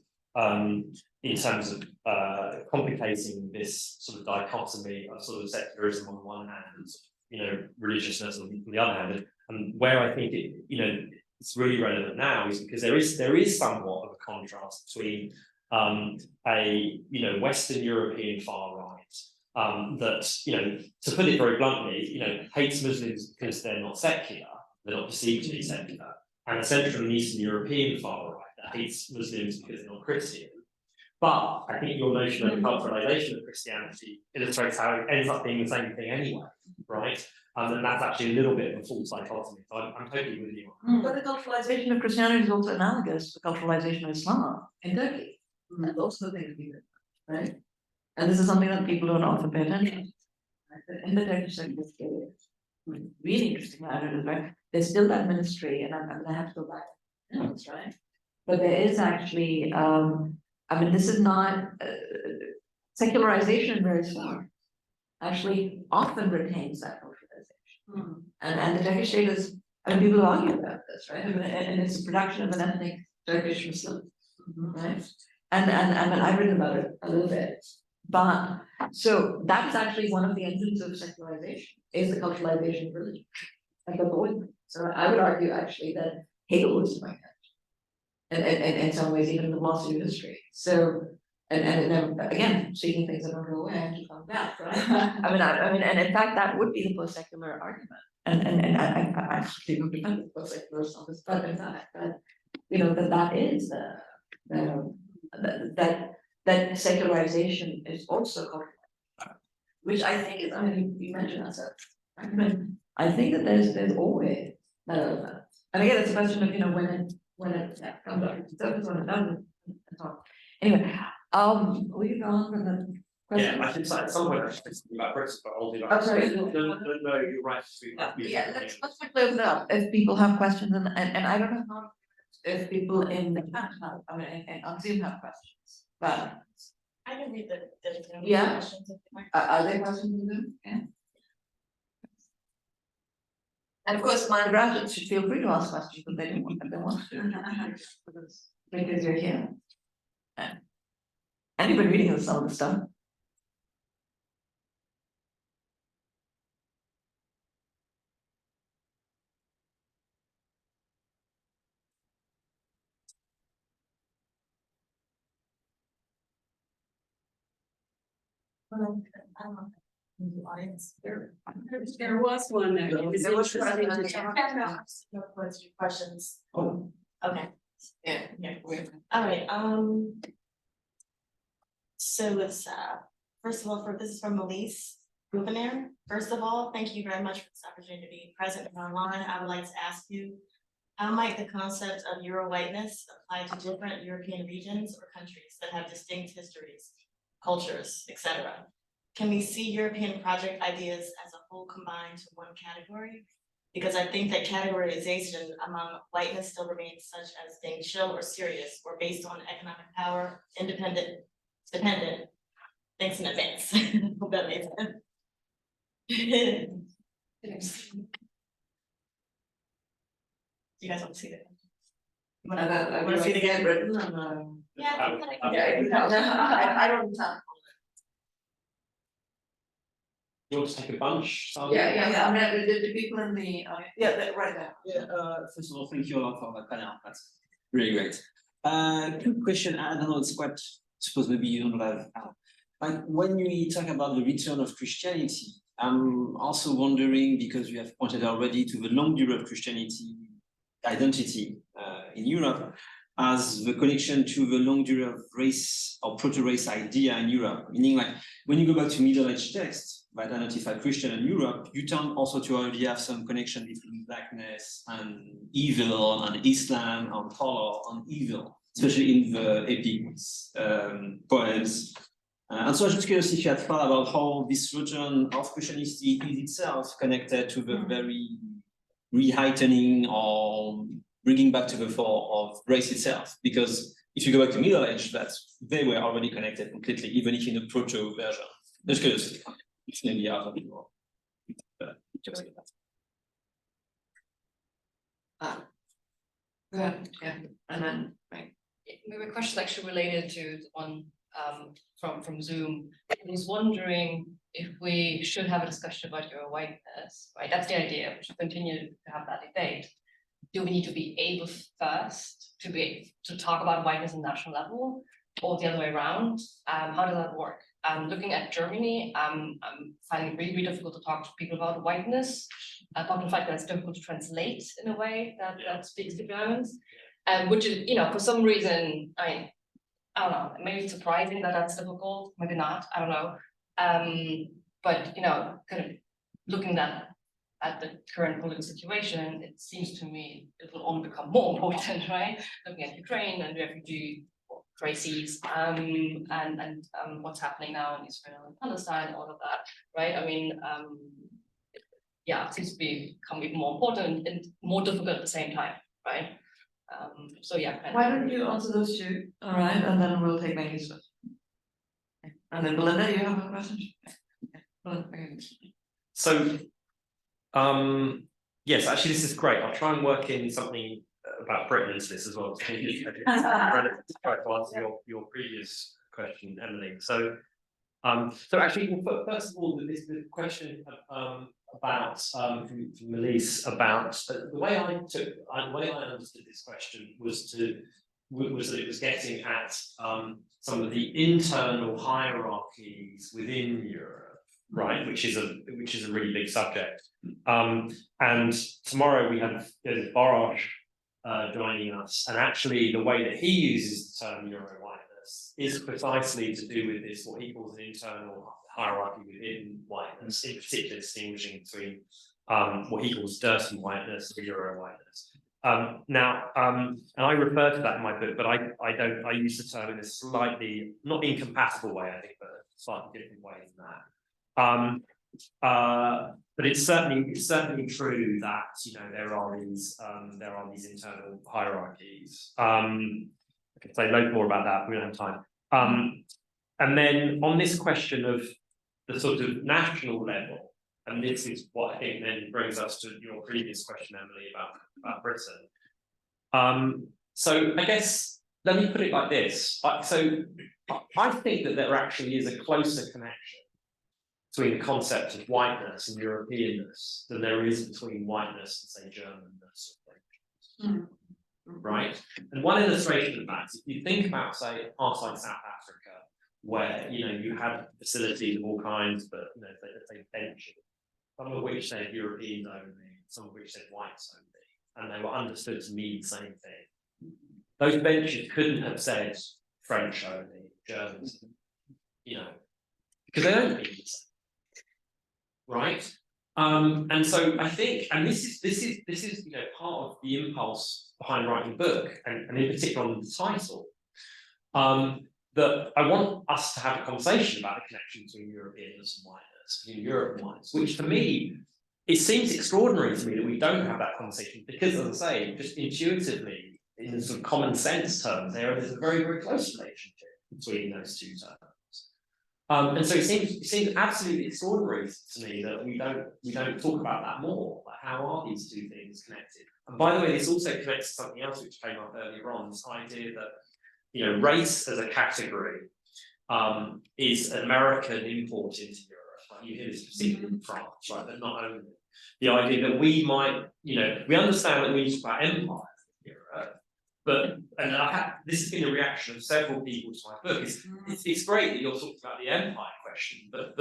Speaker 3: complicating this sort of dichotomy of sort of secularism on the one hand and, you know, religiousness on the other hand, and where I think it, you know, it's really relevant now is because there is somewhat of a contrast between a, you know, Western European far right that, you know, to put it very bluntly, you know, hates Muslims because they're not secular, they're not perceived to be secular, and a Central and Eastern European far right that hates Muslims because they're not Christian. But I think your notion of the culturalization of Christianity illustrates how it ends up being the same thing anyway, right? And that's actually a little bit of a false dichotomy. So I'm totally with you.
Speaker 2: But the culturalization of Christianity is also analogous to the culturalization of Islam in Turkey. And those two things be right? And this is something that people don't often pay attention to. Right? In the Turkish sector, really interesting matter is, right? There's still that ministry, and I'm gonna have to go back to notes, right? But there is actually, I mean, this is not secularization very far. Actually, often retains that culturalization. And the Turkish state is, I mean, people argue about this, right? And it's a production of an ethnic Turkish Muslim, right? And I've written about it a little bit. But so that is actually one of the engines of secularization, is the culturalization of religion. Like the boy. So I would argue actually that Hegel was doing that. And in some ways, even the philosophy of history. So and again, seeing things that don't go away and keep coming back, right? I mean, and in fact, that would be the post-secular argument. And I actually would defend the post-secularist on this, but in fact, that you know that is that secularization is also cultural, which I think is, I mean, you mentioned that, so I mean, I think that there's always that element. And again, it's a question of, you know, when it comes up, it's when it doesn't. Anyway, will you go on with the question?
Speaker 3: Yeah, I think at some point I should think about Brexit, but I'll do that.
Speaker 2: Oh, sorry.
Speaker 3: No, you're right.
Speaker 2: Yeah, let's quickly open it up if people have questions, and I don't know how, if people in the chat have, I mean, and on Zoom have questions, but.
Speaker 5: I can read the.
Speaker 2: Yeah.
Speaker 5: Questions if you want.
Speaker 2: Are there questions in Zoom? Yeah. And of course, my graduates should feel free to ask questions if they want to. Because you're here. Anybody reading this all the stuff?
Speaker 1: There was one that was
Speaker 2: There was one
Speaker 1: interesting to
Speaker 2: that-
Speaker 1: talk about.
Speaker 5: No questions.
Speaker 2: Oh.
Speaker 5: Okay,
Speaker 2: Yeah.
Speaker 5: all right, so it's, first of all, this is from Elise Rubenair. First of all, thank you very much for this opportunity to be present and online. I would like to ask you, how might the concept of Euro-whiteness apply to different European regions or countries that have distinct histories, cultures, etc.? Can we see European project ideas as a whole combined to one category? Because I think that categorization among whiteness still remains such as being chill or serious or based on economic power, dependent. Thanks in advance. Hope that makes sense. You guys want to see that?
Speaker 2: I
Speaker 5: wanna see it again?
Speaker 2: Written
Speaker 5: Yeah. I think that I can-
Speaker 2: I don't have.
Speaker 3: You want to take a bunch?
Speaker 2: Yeah, I mean, the people in the, right there.
Speaker 6: Yeah, first of all, thank you a lot for that panel. That's really great. Quick question, I don't know, it's quite, suppose maybe you don't have, like when we talk about the return of Christianity, I'm also wondering, because we have pointed already to the long Europe Christianity identity in Europe, as the connection to the long Europe race or proto-race idea in Europe, meaning like when you go back to Middle Age texts, right, identify Christian in Europe, you tend also to already have some connection between blackness and evil, and Islam and color and evil, especially in the epics, poems. And so I was just curious if you had thought about how this region of Christianity is itself connected to the very reheightening or bringing back to the fore of race itself, because if you go back to Middle Age, they were already connected completely, even if in a proto version. Just curious if maybe you have a bit more.
Speaker 2: Yeah, and then, right.
Speaker 7: Maybe a question actually related to the one from Zoom. I was wondering if we should have a discussion about your whiteness, right? That's the idea. We should continue to have that debate. Do we need to be able first to talk about whiteness on national level, or the other way around? How does that work? Looking at Germany, I'm finding it really, really difficult to talk to people about whiteness. Apart from the fact that it's difficult to translate in a way that speaks to Germans. Which is, you know, for some reason, I don't know, maybe it's surprising that that's difficult, maybe not, I don't know. But, you know, kind of looking at the current political situation, it seems to me it will only become more important, right? Looking at Ukraine and refugee crises, and what's happening now in Israel and Palestine, all of that, right? I mean, yeah, it seems to become even more important and more difficult at the same time, right? So yeah.
Speaker 2: Why don't you answer those two? All right, and then we'll take Maggie's question. Okay. And then Belinda, you have a question? Okay. Belinda, okay.
Speaker 3: So, yes, actually, this is great. I'll try and work in something about Britain into this as well. To try to answer your previous question, Emily. So, actually, first of all, this question about from Melise about the way I understood this question was that it was getting at some of the internal hierarchies within Europe, right? Which is a really big subject. And tomorrow we have Barash joining us, and actually the way that he uses the term Euro whiteness is precisely to do with this, what he calls an internal hierarchy within whiteness, in particular distinguishing between what he calls dirty whiteness and Euro whiteness. And I refer to that in my book, but I use the term in a slightly not incompatible way, I think, but a slightly different way than that. But it's certainly true that, you know, there are these internal hierarchies. I could say loads more about that, but we don't have time. And then on this question of the sort of national level, and this is what I think then brings us to your previous question, Emily, about Britain. So I guess, let me put it like this. So I think that there actually is a closer connection between the concept of whiteness and Europeanness than there is between whiteness and, say, Germanness. Right? And one illustration of that is if you think about, say, apartheid South Africa, where, you know, you had facilities of all kinds, but, you know, they benches, some of which said Europeans only, some of which said whites only, and they were understood to mean the same thing. Those benches couldn't have said French only, Germans, you know, because they don't mean the same. Right? And so I think, and this is you know, part of the impulse behind writing the book, and in particular on the title, that I want us to have a conversation about the connection between Europeanness and whiteness, between Europe and whiteness, which for me, it seems extraordinary to me that we don't have that conversation, because, as I say, just intuitively, in sort of common sense terms, there is a very, very close relationship between those two terms. And so it seems absolutely extraordinary to me that we don't talk about that more. Like, how are these two things connected? And by the way, this also connects to something else which came up earlier on, this idea that, you know, race as a category is an American import into Europe. Like, you hear this particularly in France, right? But not only the idea that we might, you know, we understand that we talk about empire in Europe, but, and this has been a reaction of several people to my book. It's great that you're talking about the empire question, but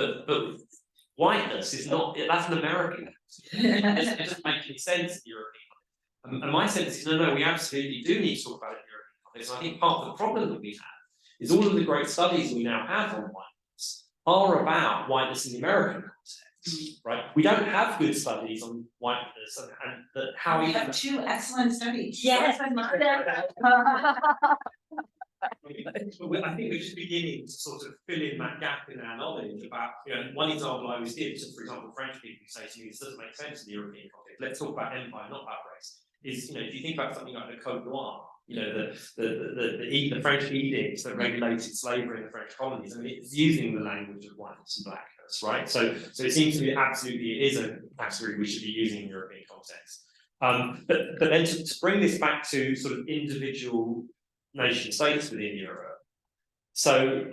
Speaker 3: whiteness is not, that's an American. It doesn't make any sense in European. And my sense is, no, we absolutely do need to talk about it in European context. And I think part of the problem that we have is all of the great studies we now have on whiteness are about whiteness in the American context, right? We don't have good studies on whiteness and that how
Speaker 4: We
Speaker 3: even.
Speaker 4: have two excellent studies.
Speaker 5: Yes.
Speaker 3: I think we're just beginning to sort of fill in that gap in our knowledge about, one example I always give, so for example, French people who say to me, this doesn't make sense in the European context, let's talk about empire, not about race, is, if you think about something like the Code Noir, the French edicts that regulated slavery in the French colonies, I mean, it's using the language of whiteness and blackness, right? So it seems to me absolutely it is a category we should be using in the European context. But then to bring this back to sort of individual nation states within Europe. So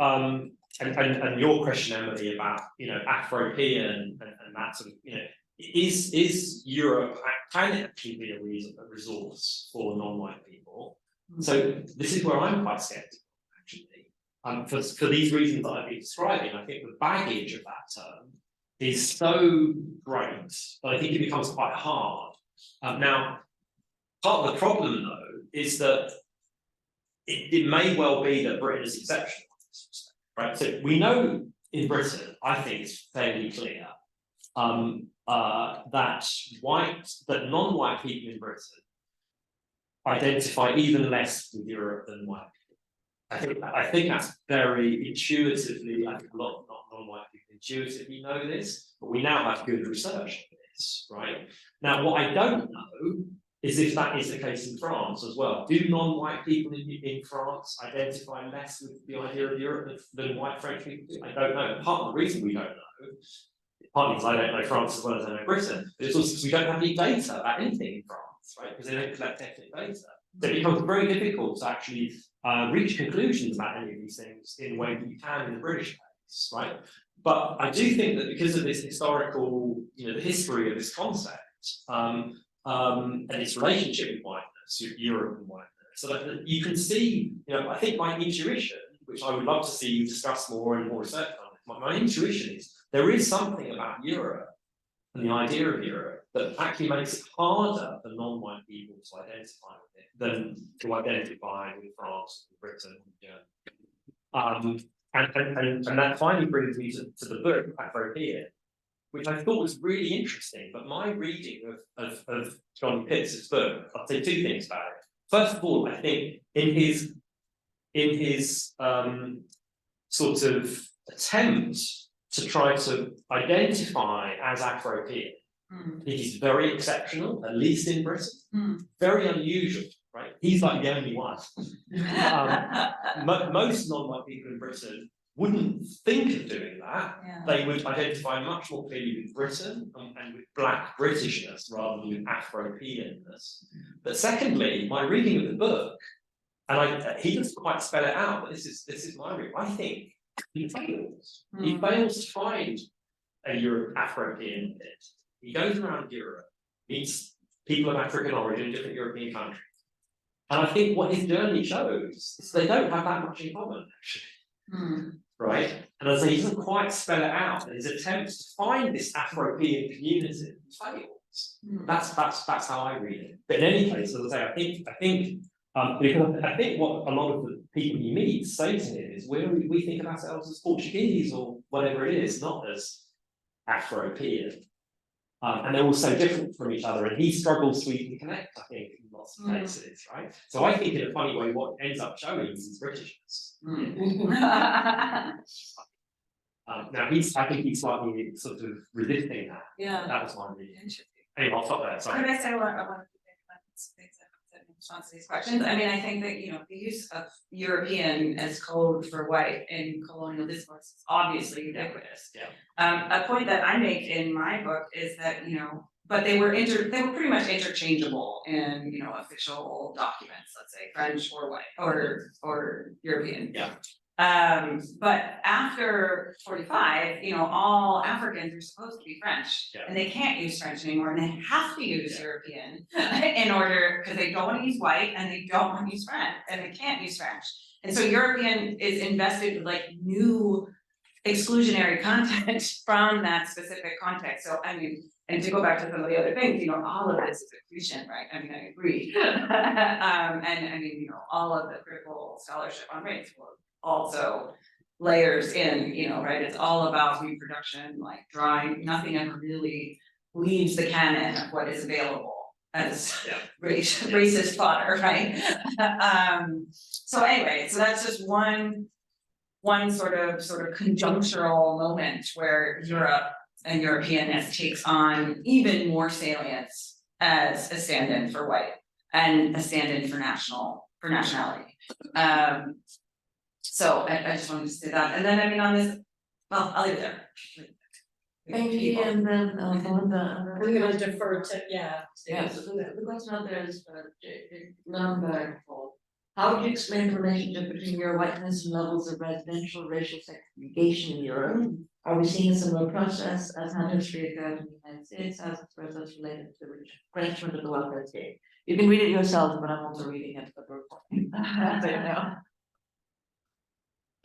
Speaker 3: and your question, Emily, about Afropean and that sort of is Europe can it actually be a resource for non-white people? So this is where I'm quite skeptical, actually. For these reasons that I've been describing, I think the baggage of that term is so great that I think it becomes quite hard. Now, part of the problem though is that it may well be that Britain is exceptional, right? So we know in Britain, I think it's fairly clear that non-white people in Britain identify even less with Europe than white people. I think that's very intuitively. I think a lot of non-white people intuitively know this, but we now have good research on this, right? Now, what I don't know is if that is the case in France as well. Do non-white people in France identify less with the idea of Europe than white French people do? I don't know. Part of the reason we don't know, partly because I don't know France as well as I know Britain, but it's also because we don't have any data about anything in France, right? Because they don't collect ethnic data. So it becomes very difficult to actually reach conclusions about any of these things in a way that you can in the British case, right? But I do think that because of this historical, the history of this concept, and its relationship with whiteness, Europe and whiteness, so that you can see, I think my intuition, which I would love to see you discuss more and more research on, my intuition is there is something about Europe and the idea of Europe that actually makes it harder for non-white people to identify with it than to identify with France, and Britain, and Germany. And that finally brings me to the book Afropean, which I thought was really interesting. But my reading of John Pitts' book, I'll say two things about it. First of all, I think in his sort of attempt to try to identify as Afropean, he's very exceptional, at least in Britain, very unusual, right? He's like the only one. Most non-white people in Britain wouldn't think of doing that.
Speaker 4: Yeah.
Speaker 3: They would identify much more clearly with Britain and with Black Britishness rather than with Afropeanness. But secondly, my reading of the book, and he doesn't quite spell it out, but this is my reading. I think he fails. He fails to find a Afropean bit. He goes around Europe, meets people of African origin in different European countries. And I think what his journey shows is they don't have that much in common, actually. Right? And as I say, he doesn't quite spell it out, and his attempts to find this Afropean community fails. That's how I read it. But in any case, as I say, I think because I think what a lot of the people he meets say to him is we think of ourselves as Portuguese or whatever it is, not as Afropean. And they're all so different from each other, and he struggles to even connect, I think, in lots of cases, right? So I think in a funny way, what ends up showing is his Britishness. Now I think he's slightly sort of resisting that.
Speaker 4: Yeah.
Speaker 3: That was my reading. Anyway, I'll stop there, sorry.
Speaker 4: Could I say one things in response to these questions? I mean, I think that, the use of European as code for white in colonial discourse is obviously ubiquitous.
Speaker 3: Yeah.
Speaker 4: A point that I make in my book is that, but they were pretty much interchangeable in, official documents, let's say French or white or European.
Speaker 3: Yeah.
Speaker 4: But after 45, all Africans are supposed to be French,
Speaker 3: Yeah.
Speaker 4: and they can't use French anymore, and they have to use European in order, because they don't want to use white and they don't want to use French, and they can't use French. And so European is invested with like new exclusionary content from that specific context. So I mean, and to go back to some of the other things, all of this is accretion, right? I mean, I agree. And I mean, all of the critical scholarship on race will also layers in, you know, right? It's all about reproduction, like drawing, nothing ever really leaves the canon of what is available as
Speaker 3: Yeah.
Speaker 4: racist fodder, right? So anyway, so that's just one sort of conjunctural moment where Europe and Europeanness takes on even more salience as a stand-in for white and a stand-in for nationality. So I just wanted to say that, and then I mean on this, well, I'll leave it there.
Speaker 2: Maybe, and then, Melinda.
Speaker 8: I'm gonna defer to, yeah.
Speaker 2: Yeah, so the question out there is, Lundberg, how would you explain the relationship between your whiteness and levels of residential racial segregation in Europe? Are we seeing a similar process as had history occurred in the United States as a process related to the retrenchment of the welfare state? You can read it yourself, but I'm also reading it for the recording. So you know.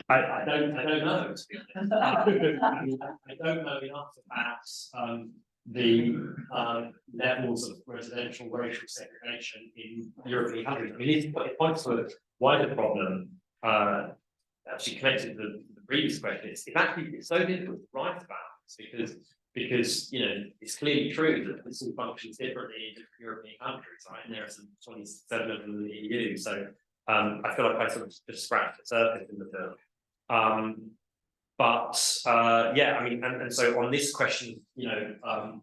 Speaker 3: I don't know. To be honest. I don't know enough about the levels of residential racial segregation in European countries. I mean, it points to a wider problem, actually connected to the previous question. It's so difficult to write about this because you know it's clearly true that this all functions differently in different European countries, right? And there are some 27 of them in the EU. So I feel like I sort of just scratched the surface in the film. Yeah, I mean, and so on this question, you know,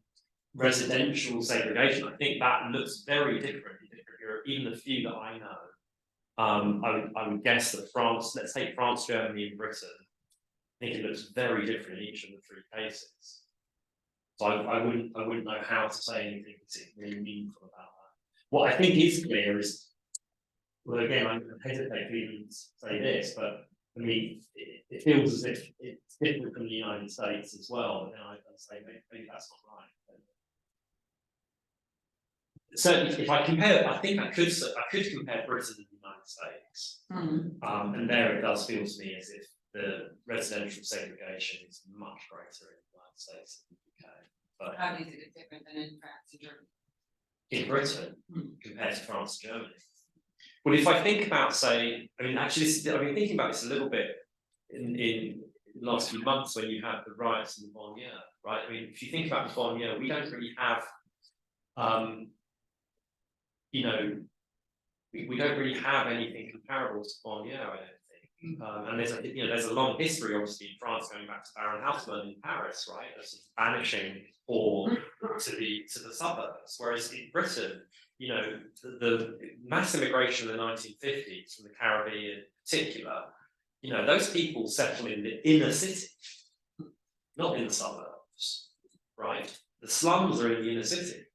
Speaker 3: residential segregation, I think that looks very different in different Europe, even the few that I know. I would guess that France, let's take France, Germany, and Britain. I think it looks very different in each of the three cases. So I wouldn't know how to say anything particularly meaningful about that. What I think is clear is, well, again, I hesitate to even say this, but I mean, it feels as if it's different from the United States as well. And I say maybe that's not right. But certainly, if I compare, I think I could compare Britain and the United States. And there it does feel to me as if the residential segregation is much greater in the United States than the UK. But
Speaker 4: How is it different than in France and Germany?
Speaker 3: in Britain, compared to France and Germany. Well, if I think about, say, I mean, actually, I've been thinking about this a little bit in the last few months when you had the riots in the banlieue, right? I mean, if you think about the banlieue, we don't really have, you know, we don't really have anything comparable to banlieue, I don't think. And there's a long history, obviously, in France going back to Baron Haussmann in Paris, right? Of sort of banishing poor to the suburbs, whereas in Britain, you know, the mass immigration of the 1950s from the Caribbean in particular, you know, those people settled in the inner city, not in the suburbs, right? The slums are in the inner city.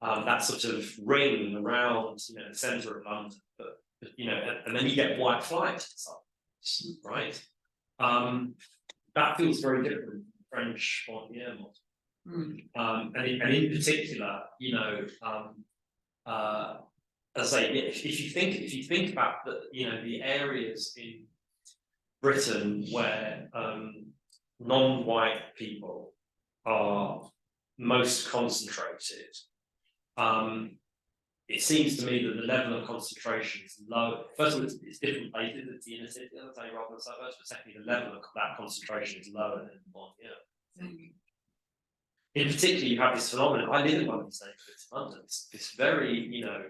Speaker 3: That sort of ring around, you know, the centre of London, but you know, and then you get white flight to the suburbs, right? That feels very different from the French banlieue model. And in particular, you know, as I say, if you think about the, you know, the areas in Britain where non-white people are most concentrated, it seems to me that the level of concentration is low. First of all, it's different places, it's the inner city, I'd say, rather than suburbs, but secondly, the level of that concentration is lower than in banlieue. In particular, you have this phenomenon. I live in one of these neighbourhoods in London. It's this very, you know,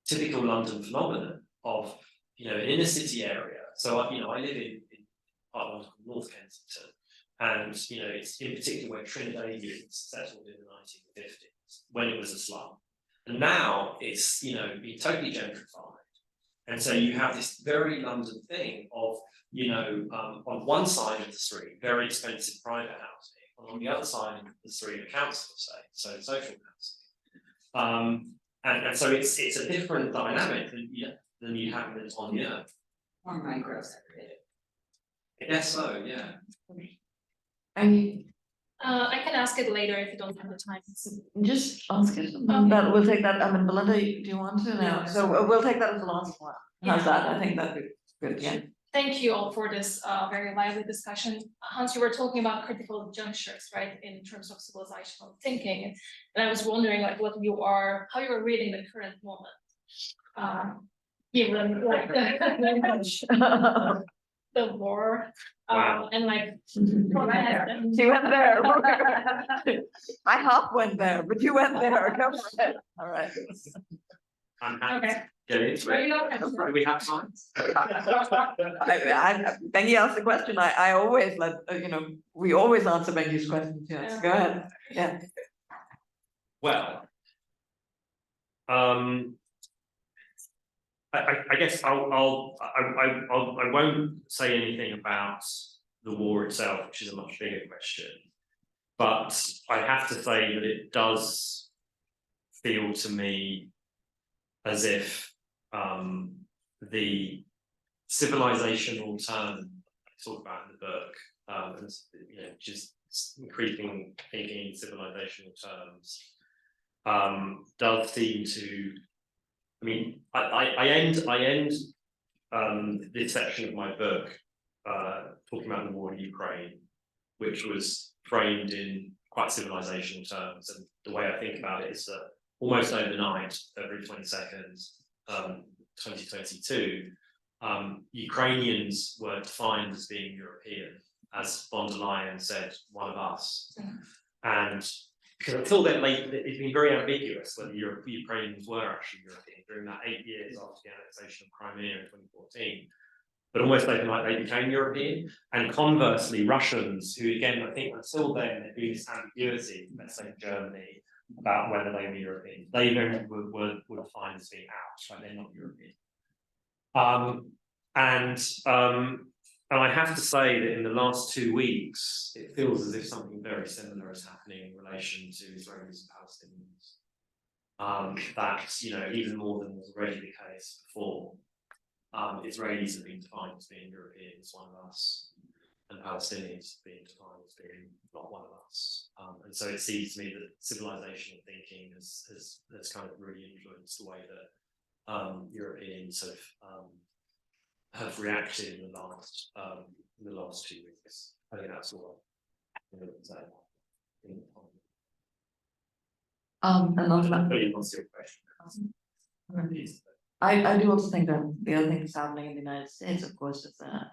Speaker 3: typical London phenomenon of, you know, an inner city area. So, you know, I live in part of London called North Kensington, and you know, it's in particular where Trinidadians settled in the 1950s when it was a slum, and now it's, you know, been totally gentrified, and so you have this very London thing of, you know, on one side of the street, very expensive private housing. On the other side of the street, a council estate, so social housing, and so it's a different dynamic than you have in the banlieue.
Speaker 4: Or micro segregated.
Speaker 3: I guess so, yeah.
Speaker 9: I can ask it later if you don't have the time.
Speaker 2: Just ask it,
Speaker 9: Okay.
Speaker 2: but we'll take that, I mean, Belinda, do you want to now?
Speaker 9: Yeah.
Speaker 2: So we'll take that as the last one. How's
Speaker 9: Yeah.
Speaker 2: that? I think that'd be good, yeah.
Speaker 9: Thank you all for this very lively discussion. Hans, you were talking about critical junctures, right, in terms of civilizational thinking, and I was wondering like how you were reading the current moment. Given like the war,
Speaker 3: Wow.
Speaker 9: and like.
Speaker 2: She went there. I half went there, but you went there, go for it, all right.
Speaker 3: I'm happy
Speaker 9: Okay.
Speaker 3: to get into it. Do we have time?
Speaker 2: Bengi asked the question, I always let, we always answer Bengi's questions, yes, go ahead, yeah.
Speaker 3: Well. I guess I won't say anything about the war itself, which is a much bigger question. But I have to say that it does feel to me as if the civilizational term I talk about in the book, which is increasing thinking in civilizational terms, does seem to. I mean, I end this section of my book talking about the war in Ukraine, which was framed in quite civilizational terms, and the way I think about it is that almost overnight, February 22nd, 2022, Ukrainians were defined as being European, as von der Leyen said, one of us, and because until then, it's been very ambiguous whether Ukrainians were actually European during that 8 years after the annexation of Crimea in 2014. But almost overnight, they became European. And conversely, Russians, who again, I think until then, there'd been this ambiguity, let's say Germany, about whether they were European. They then were defined as being out, right? They're not European. And I have to say that in the last 2 weeks, it feels as if something very similar is happening in relation to Israelis and Palestinians. That, even more than was already the case before, Israelis have been defined as being Europeans, one of us, and Palestinians being defined as being not one of us. And so it seems to me that civilizational thinking has kind of really influenced the way that Europeans have reacted in the last 2 weeks. I think that's all I'm going to say.
Speaker 2: And on that,
Speaker 3: Really answer your question.
Speaker 2: I do also think that the other thing that's happening in the United States, of course, is that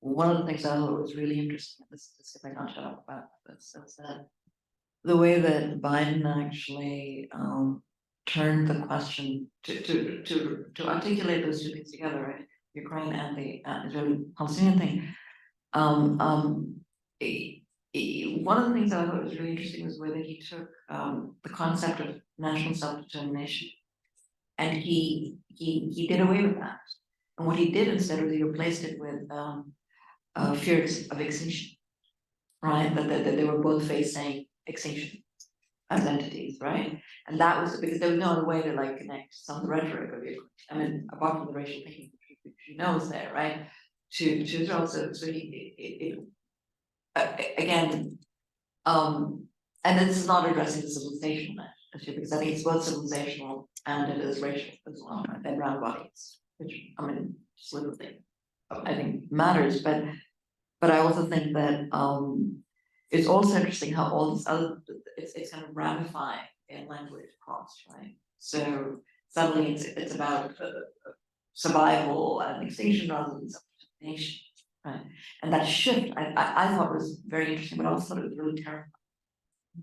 Speaker 2: one of the things I thought was really interesting, this if I can't shut up about this, is that the way that Biden actually turned the question to articulate those two things together, right? Ukraine and the Israeli-Palestinian thing. One of the things that I thought was really interesting was whether he took the concept of national self-determination, and he did away with that. And what he did instead was he replaced it with fears of extinction, right? That they were both facing extinction as entities, right? And that was because there was no other way to connect some of the rhetoric of it. I mean, apart from the racial thinking, which you know is there, right? To Israel, so again, and this is not addressing the civilizational issue, because I think it's both civilizational and it is racial as well, right? And round bodies, which I mean, just little thing, I think matters, but I also think that it's also interesting how all this other it's kind of ramifying in language across, right? So suddenly it's about survival and extinction rather than self-determination, right? And that shift I thought was very interesting, but I also thought it was really terrifying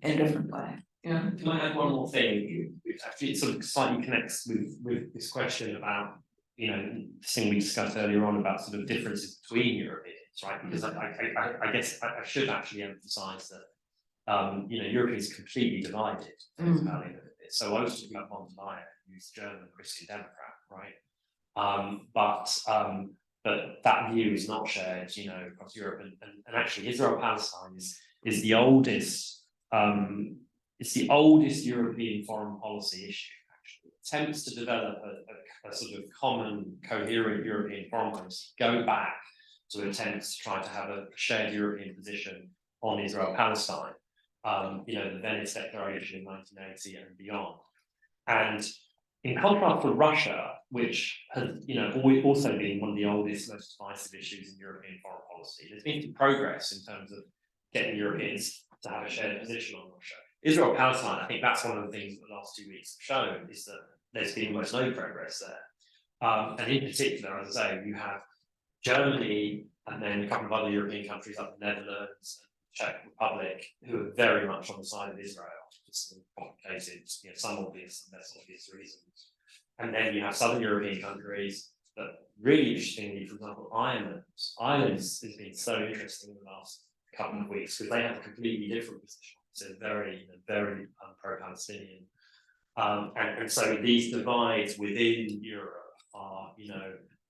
Speaker 2: in a different way. Yeah.
Speaker 3: Can I add one more thing? Actually, it sort of slightly connects with this question about, the thing we discussed earlier on about sort of differences between Europeans, right? Because I guess I should actually emphasize that, Europeans are completely divided. So I was talking about von der Leyen, who's German Christian Democrat, right? But that view is not shared, across Europe, and actually Israel-Palestine is the oldest. It's the oldest European foreign policy issue, actually. Attempts to develop a sort of common, coherent European foreign policy go back to attempts to try to have a shared European position on Israel-Palestine. The Venice Declaration in 1980 and beyond. And in contrast to Russia, which has, also been one of the oldest, most divisive issues in European foreign policy, there's been some progress in terms of getting Europeans to have a shared position on Russia. Israel-Palestine, I think that's one of the things that the last 2 weeks have shown, is that there's been almost no progress there. And in particular, as I say, you have Germany and then a couple of other European countries like the Netherlands and Czech Republic, who are very much on the side of Israel, for some complicated, some obvious and less obvious reasons. And then you have Southern European countries that really interestingly, for example, Ireland. Ireland has been so interesting in the last couple of weeks because they have a completely different position. So very pro-Palestinian. And so these divides within Europe are,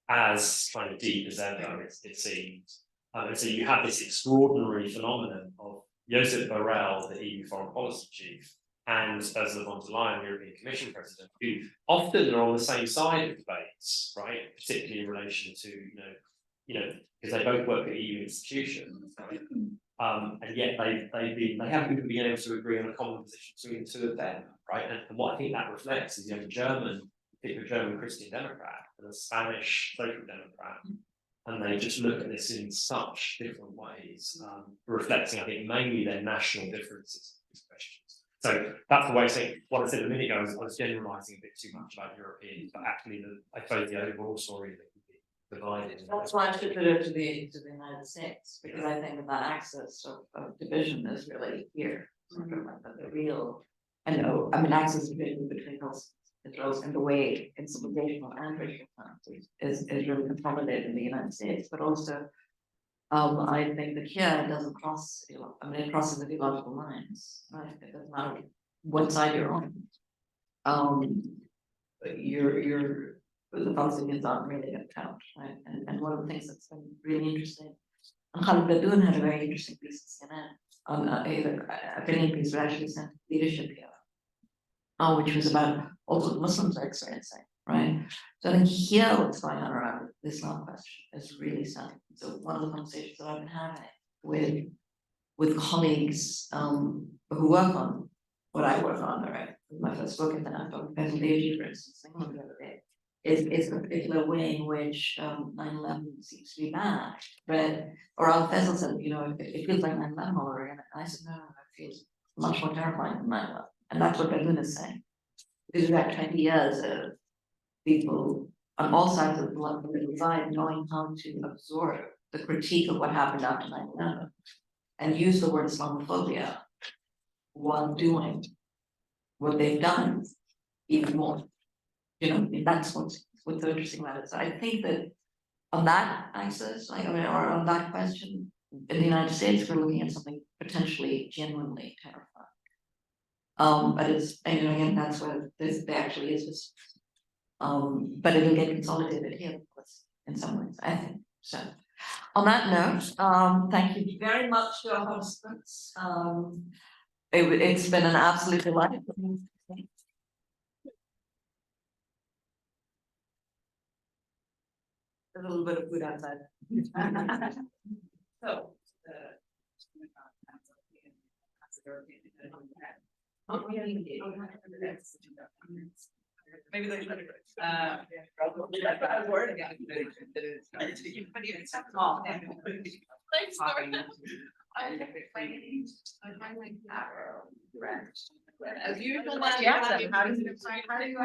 Speaker 3: as kind of deep as ever, it seems. And so you have this extraordinary phenomenon of Josep Borrell, the EU foreign policy chief, and Ursula von der Leyen, European Commission president, who often are on the same side of debates, right? Particularly in relation to, because they both work at EU institutions, right? And yet they haven't even been able to agree on a common position between the two of them, right? And what I think that reflects is you have a German Christian Democrat and a Spanish Social Democrat, and they just look at this in such different ways, reflecting, I think, mainly their national differences in these questions. So that's the way I think what I said a minute ago. I was generalising a bit too much about Europeans, but actually, I suppose the overall story that can be divided.
Speaker 2: That's why I should put it to the United States, because I think that axis of division is really here. Sort of like the real, axis of division between those Israel and the way in civilizational and racial terms is really consolidated in the United States, but also I think that here it doesn't cross, it crosses ideological lines, right? It doesn't matter what side you're on. The Palestinians aren't really going to count, right? And one of the things that's been really interesting, and Khalid Badoun had a very interesting piece in CNN on a opinion piece that actually sent leadership here, which was about also what Muslims are experiencing, right? So I think here what's going on around the Islam question is really something. So one of the conversations that I've been having with colleagues who work on what I work on, right? My first book, and then I've done Beverly Age, for instance, England the other day, is a particular way in which 9/11 seems to be bad. But Oral Faisal said, it feels like 9/11 all over again. And I said, no, it feels much more terrifying than 9/11. And that's what Badoun is saying. Because we've had 20 years of people on all sides of the divide knowing how to absorb the critique of what happened after 9/11 and use the word Islamophobia while doing what they've done even more. That's what's so interesting about it. So I think that on that axis, or on that question, in the United States, we're looking at something potentially genuinely terrifying. But it's, again, that's where there actually is this. But it'll get consolidated here in some ways, I think. So on that note, thank you very much to our participants. It's been an absolute delight. A little bit of food outside. So
Speaker 4: Maybe they should.
Speaker 9: Thanks, Laura.
Speaker 4: As usual, how do you identify? What do you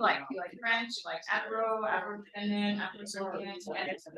Speaker 4: like? You like French, you like Afro-Descendant, Afro-European, and it's the